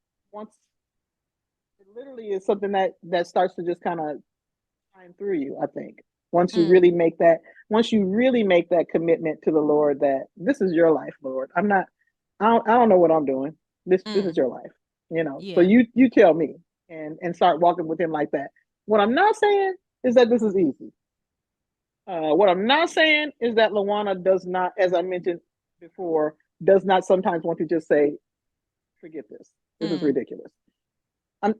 is something that starts to just kind of shine through you. I think Mm. once you really make that commitment to the Lord that this is your life, Lord. I don't know what I'm doing. This is Mm. your life. So Yeah. you tell me and start walking with him like that. What I'm not saying is that this is easy. What I'm not saying is that LaWanna does not, as I mentioned before, does not sometimes want to just say, forget this. This is Mm. ridiculous.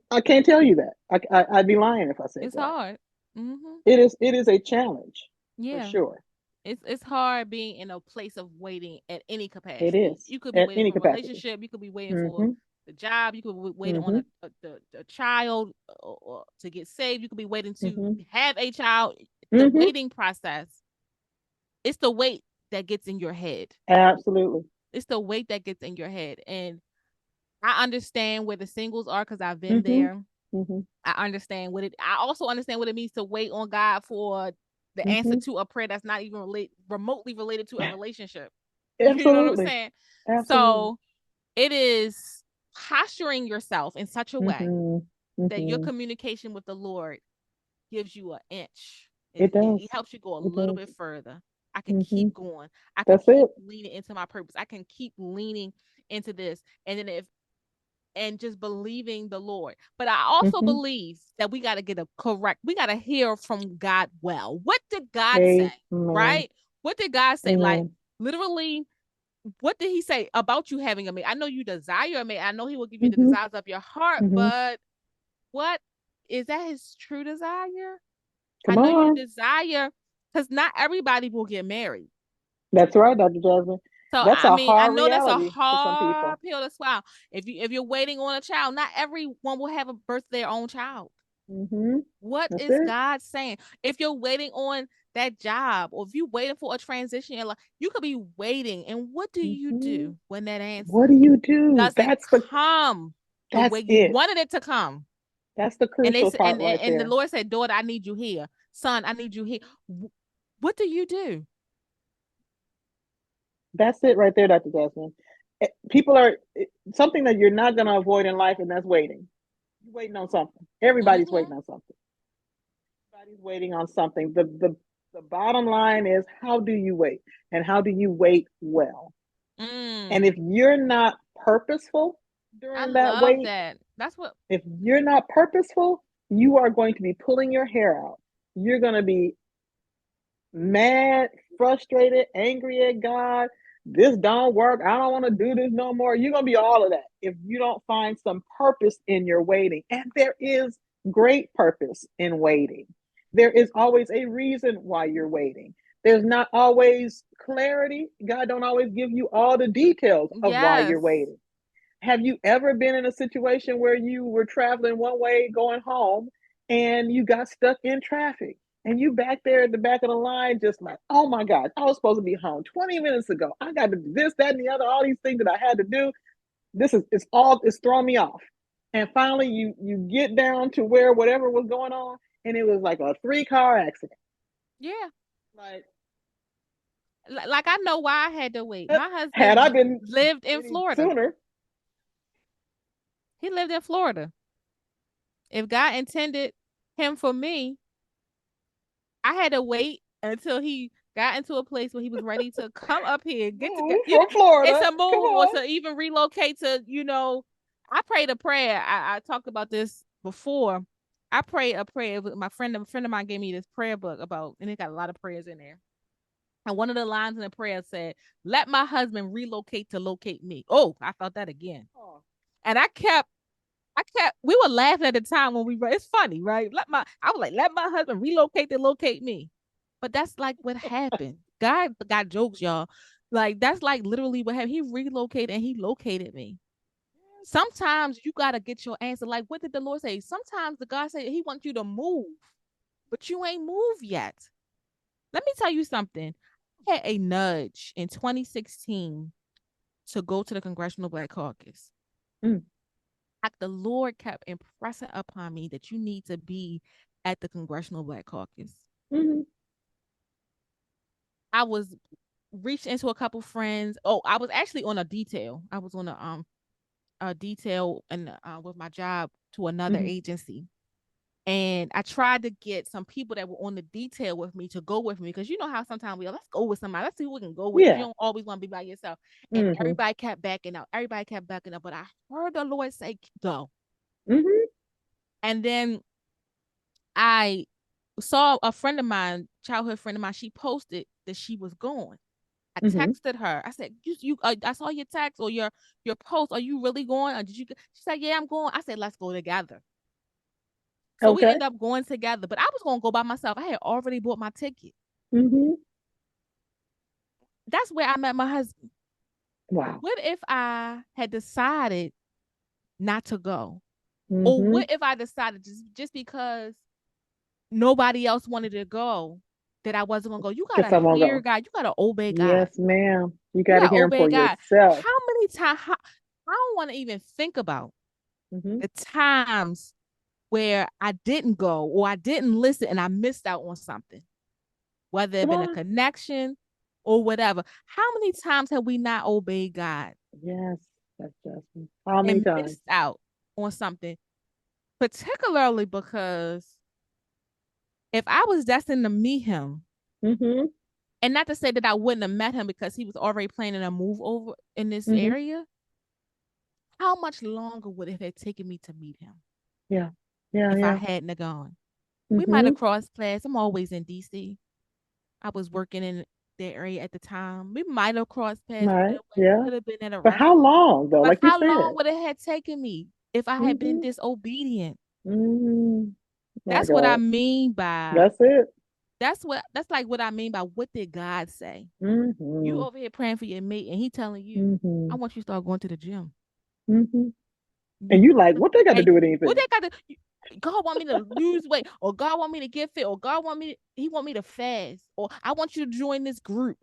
I can't tell you that. I'd be lying if I said It's that. hard. Mm-hmm. It is a challenge for Yeah. sure. It's hard being in a place of waiting at any It capacity. is You could be at waiting any for a capacity. relationship. You could be waiting for Mm-hmm. the job. You could be waiting on Mm-hmm. the child, or to get saved. You could be waiting to Mm-hmm. have a child. The Mm-hmm. waiting process, it's the wait that gets in your head. Absolutely. It's the weight that gets in your head. And I understand where the singles are because I've been Mm-hmm. there. Mm-hmm. I understand what it. I also understand what it means to wait on God for the answer Mm-hmm. to a prayer that's not even remotely related to a relationship. You know what I'm Absolutely. saying? Absolutely. So it is posturing yourself in such a way Mm-hmm. that your Mm-hmm. communication with the Lord gives you an inch. It It does. helps you go a It little does. bit further. I can Mm-hmm. keep going. I can That's keep it. leaning into my purpose. I can keep leaning into this. And then if and just believing the Lord. But I also Mm-hmm. believe that we got to hear from God well. What did God say? Amen. Right? What did God say? Like, Amen. literally, what did he say about you having a mate? I know you desire a mate. I know he will give you the Mm-hmm. desires of your heart, Mm-hmm. but what is that his true desire? I Come know you on. desire because not everybody will get married. That's right, Dr. Jasmine. So That's I a mean, I hard know that's a reality for some people. hard pill to swallow. If you're waiting on a child, not everyone will have a birth their own child. Mm-hmm. What That's is it. God saying? If you're waiting on that job, or if you're waiting for a transition in life, you could be waiting. And what do you Mm-hmm. do when that What answer do you do? doesn't come the way That's you it. wanted it to come? That's the And crucial part right and the there. Lord said, "Daughter, I need you here. Son, I need you here." What do you do? That's it right there, Dr. Jasmine. People are something that you're not going to avoid in life, and that's waiting. You're waiting on something. Everybody's Mm-hmm. waiting on something. Everybody's waiting on something. The bottom line is, how do you wait, and how do you wait well? And if Mm. you're not purposeful I during that love wait, that. That's what. if you're not purposeful, you are going to be pulling your hair out. You're going to be mad, frustrated, angry at God. This don't work. I don't want to do this no more. You're going to be all of that if you don't find some purpose in your waiting. And there is great purpose in waiting. There is always a reason why you're waiting. There's not always clarity. God don't always give you all the details of why you're Yes. waiting. Have you ever been in a situation where you were traveling one way going home and you got stuck in traffic and you back there at the back of the line just like, oh my God, I was supposed to be home 20 minutes ago. I got to do this, that, and the other, all these things that I had to do. This is it's throwing me off. And finally you get down to where whatever was going on, and it was like a 3-car accident. Yeah. Like, Like I know why I had to wait. My had I husband been lived in any Florida. sooner, He lived in Florida. If God intended him for me, I had to wait until he got into a place where he was ready to come up here, get to move you know, from and Florida. to Come move or on. to even relocate to, I prayed a prayer. I talked about this before. I prayed a prayer. A friend of mine gave me this prayer book about, and it got a lot of prayers in there. And one of the lines in the prayer said, "Let my husband relocate to locate me." Oh, I felt that again. Oh, And we were laughing at the time when we read. It's funny, right? I was like, let my husband relocate to locate me. But that's like what happened. God got jokes, y'all. Like that's like literally what happened. He relocated and he located me. Sometimes you gotta get your answer. Like, what did the Lord say? Sometimes the God said He wants you to move, but you ain't moved yet. Let me tell you something. I had a nudge in 2016 to go to the Congressional Black Caucus. mm, Like the Lord kept impressing upon me that you need to be at the Congressional Black Caucus. mm-hmm, I was reached into a couple friends. Oh, I was actually on a detail. I was on a detail and with my job to another mm-hmm. agency. And I tried to get some people that were on the detail with me to go with me because you know how sometimes let's go with somebody, let's see who we can go with because you Yeah. don't always want to be by yourself. And Mm-hmm. everybody kept backing out. Everybody kept backing up, but I heard the Lord say go. Mm-hmm. And then I saw a friend of mine, childhood friend of mine. She posted that she was going. I Mm-hmm. texted her. I said, I saw your text or your post. Are you really going? Or did you?" She said, "Yeah, I'm going." I said, "Let's go together." So we Okay. end up going together. But I was going to go by myself. I had already bought my ticket. Mm-hmm. That's where I met my husband. Wow. What if I had decided not to go? Or Mm-hmm. what if I decided just because nobody else wanted to go that I wasn't gonna go? You Guess gotta I won't hear go. God. You gotta obey God. Yes, ma'am. You You got to gotta hear him obey for God. yourself. How many times? I don't want to even think about Mm-hmm. the times where I didn't go or I didn't listen and I missed out on something, whether it Come been a on. connection or whatever. How many times have we not obeyed God Yes, that's Jasmine. How many and times? missed out on something? Particularly because if I was destined to meet him, Mm-hmm. and not to say that I wouldn't have met him because he was already planning a move over in this Mm-hmm. area, how much longer would it have taken me to meet him Yeah. Yeah. if I Yeah. hadn't have gone? We might Mm-hmm. have crossed paths. I'm always in DC. I was working in that area at the time. We might have crossed paths, Right. whatever. We Yeah. could have been at a But how restaurant. long though? But Like you how long said. would it have taken me if I had been Mm-hmm. disobedient? Mm-hmm. My That's what I God. mean by That's it. that's like what I mean by what did God say? You Mm-hmm. over here praying for your mate and he telling you, I Mm-hmm. want you to start going to the gym. Mm-hmm. You And you like, what they got to and do with what anything? they got to God want me to lose weight, or God want me to get fit, or God want me to, he want me to fast, or I want you to join this group.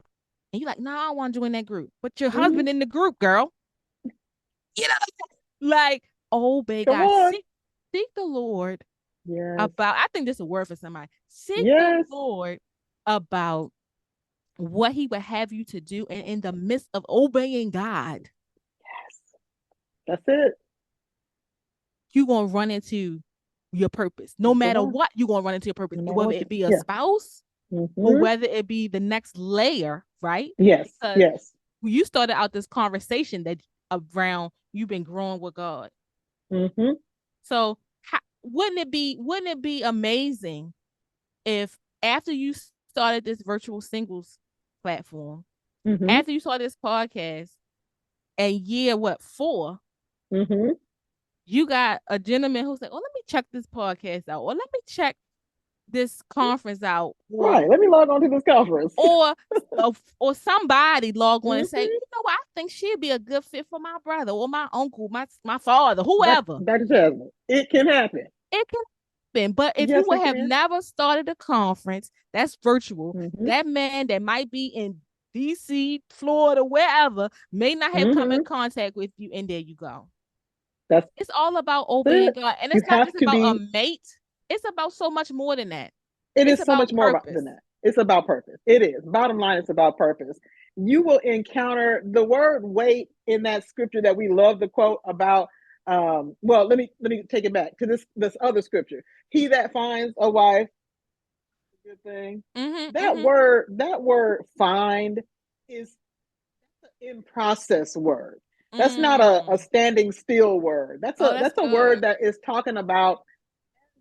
And you're like, no, I don't want to join that group. But your Mm-hmm. husband in the group, girl. You know, like, obey Come God. on. Seek the Lord Yes. about, I think this is a word for somebody. Seek the Yes. Lord about what he would have you to do. And in the midst of obeying God, Yes. That's it. you're going to run into your purpose. No That's the matter one. what, you're going to run into your purpose, No matter whether what. it be a Yeah. spouse or Mm-hmm. whether it be the next layer, right? Yes. Because Yes. you started out this conversation that around you've been growing with God. Mm-hmm. So wouldn't it be amazing if after you started this virtual singles platform, Mm-hmm. after you saw this podcast, and year what 4, Mm-hmm. you got a gentleman who said, "Oh, let me check this podcast out, or let me check this conference out, Right. Let me log on to this conference. or or somebody log on and say, Mm-hmm. you know what, I think she'd be a good fit for my brother or my uncle, my father, whoever." Dr. Jasmine, it can happen. It can happen, but if you Yes, would it have can. never started a conference that's virtual, Mm-hmm. that man that might be in DC, Florida, wherever, may not have come in Mm-hmm. contact with you, and there you go. That's It's all about obeying it. God, and You it's not have just to about a be, mate. It's about so much more than that. it It's is so about much more about purpose. than that. It's about purpose. It is. Bottom line, it's about purpose. You will encounter the word wait in that scripture that we love to quote about. Well, let me take it back to this other scripture. He that finds a wife, good thing. Mm-hmm, That mm-hmm, word find is in process word. That's not a mm. standing still word. That's Oh, a that's that's a good. word that is talking about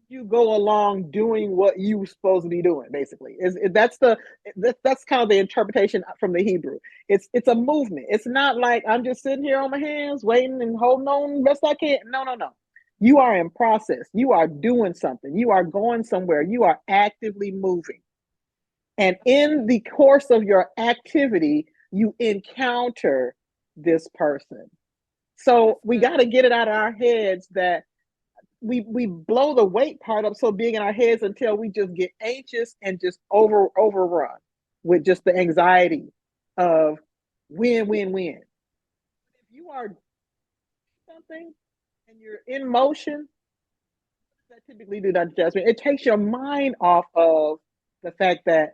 you go along doing what you supposed to be doing. Basically, that's kind of the interpretation from the Hebrew. It's a movement. It's not like I'm just sitting here on my hands waiting and holding on best I can. No, no, no. You are in process. You are doing something. You are going somewhere. You are actively moving. And in the course of your activity, you encounter this person. So That's we got good. to get it out of our heads that we blow the weight part up so big in our heads until we just get anxious and just overrun with just the anxiety of win. If you are something and you're in motion, that typically do that, Jasmine. It takes your mind off of the fact that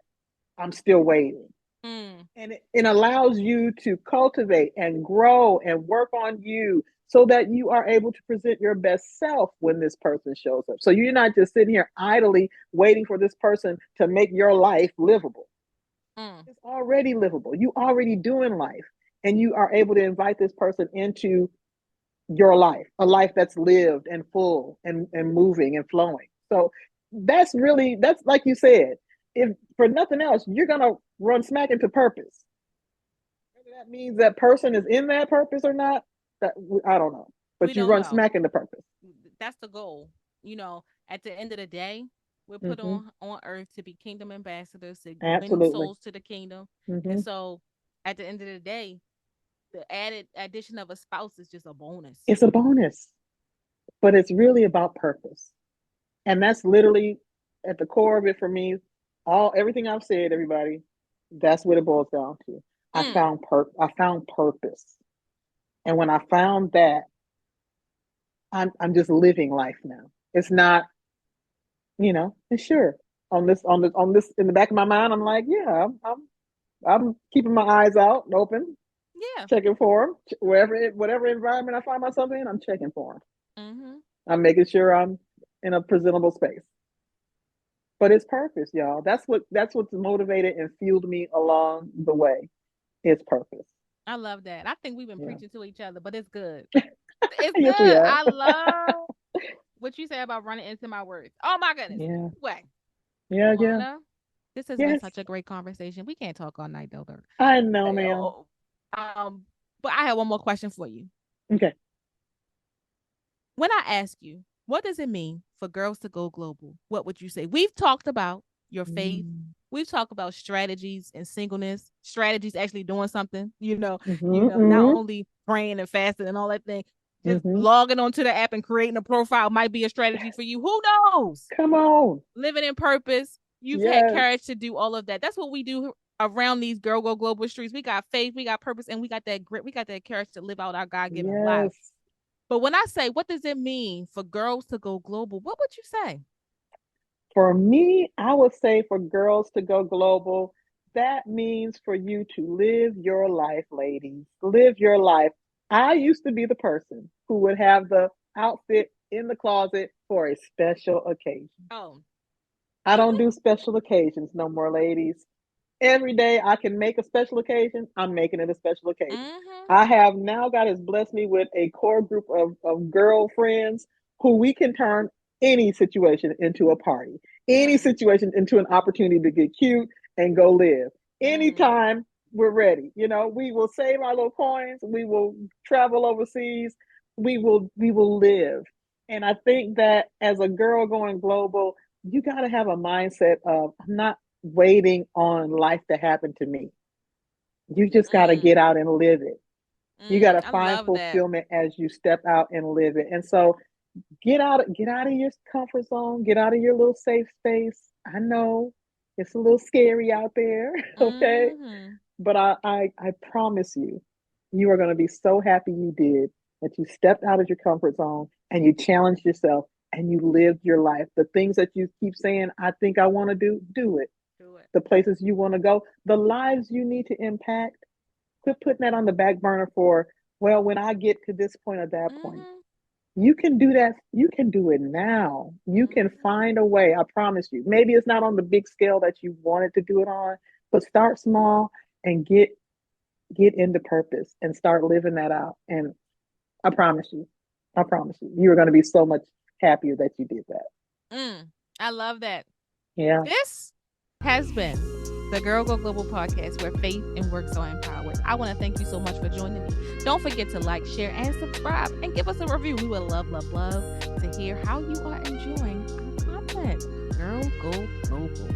I'm still waiting. Mm. And it allows you to cultivate and grow and work on you so that you are able to present your best self when this person shows up. So you're not just sitting here idly waiting for this person to make your life livable. Mm. It's already livable. You already doing life, and you are able to invite this person into your life, a life that's lived and full and moving and flowing. So that's like you said, if for nothing else, you're gonna run smack into purpose. Whether that means that person is in that purpose or not, that I don't know. We But you don't run know. smack into purpose. That's the goal. You know, at the end of the day, we're put Mm-hmm. on earth to be kingdom ambassadors, to win Absolutely. souls to the kingdom. Mm-hmm. And so at the end of the day, the added addition of a spouse is just a bonus. It's a bonus, but it's really about purpose, and that's literally at the core of it for me. All everything I've said, everybody, that's what it boils down to. Mm. I found purpose. And when I found that, I'm just living life now. It's not, and sure. On this in the back of my mind, I'm like, yeah, I'm keeping my eyes out open, Yeah. checking for them whatever environment I find myself in. I'm checking for them. Mm-hmm. I'm making sure I'm in a presentable space. But it's purpose, y'all. That's what's motivated and fueled me along the way. It's purpose. I love that. I think we've been Yeah. preaching to each other, but it's good. It's Yes, we good. have. I love what you say about running into my words. Oh my goodness. Yeah. Anyway, Yeah. Yeah. LaWanna, this has been Yes. such a great conversation. We can't talk all night though. I know, Uh, ma'am. oh, but I have one more question for you. Okay. When I ask you, what does it mean for girls to go global? What would you say? We've talked about your faith. Mm-hmm. We've talked about strategies and singleness, strategies actually doing something, not Mm-hmm. only praying and fasting and all that thing. Just Mm-hmm. logging onto the app and creating a profile might be a strategy for you. Who knows? Come on. Living in purpose. You've had Yes. courage to do all of that. That's what we do around these girl go global streets. We got faith, we got purpose, and we got that grit. We got that courage to live out our God given life. Yes. But when I say, what does it mean for girls to go global? What would you say? For me, I would say for girls to go global, that means for you to live your life, ladies. Live your life. I used to be the person who would have the outfit in the closet for a special occasion. Oh, I don't do special occasions no more, ladies. Every day I can make a special occasion, I'm making it a special occasion. mm-hmm, I have now, God has blessed me with a core group of girlfriends who we can turn any situation into a party, any mm, situation into an opportunity to get cute and go live. mm, Anytime we're ready, we will save our little coins, we will travel overseas, we will live. And I think that as a girl going global, you got to have a mindset of I'm not waiting on life to happen to me. You just got to get mm, out and live it. You got to I find love that. fulfillment as you step out and live it. And so get out of your comfort zone, get out of your little safe space. I know it's a little scary out there, okay? Mm-hmm. But I promise you, you are going to be so happy you did that you stepped out of your comfort zone and you challenged yourself and you lived your life. The things that you keep saying, I think I want to do it. Do it. The places you want to go, the lives you need to impact, quit putting that on the back burner for, well, when I get to this point or that point. Mm-hmm. You can do that. You can do it now. You can Mm-hmm. find a way. I promise you. Maybe it's not on the big scale that you wanted to do it on, but start small and get into purpose and start living that out. And I promise you are going to be so much happier that you did that. I love that. Yeah. This has been the Girl Go Global podcast where faith and works are empowered. I want to thank you so much for joining me. Don't forget to like, share, and subscribe and give us a review. We would love, love, love to hear how you are enjoying our content. Girl Go Global.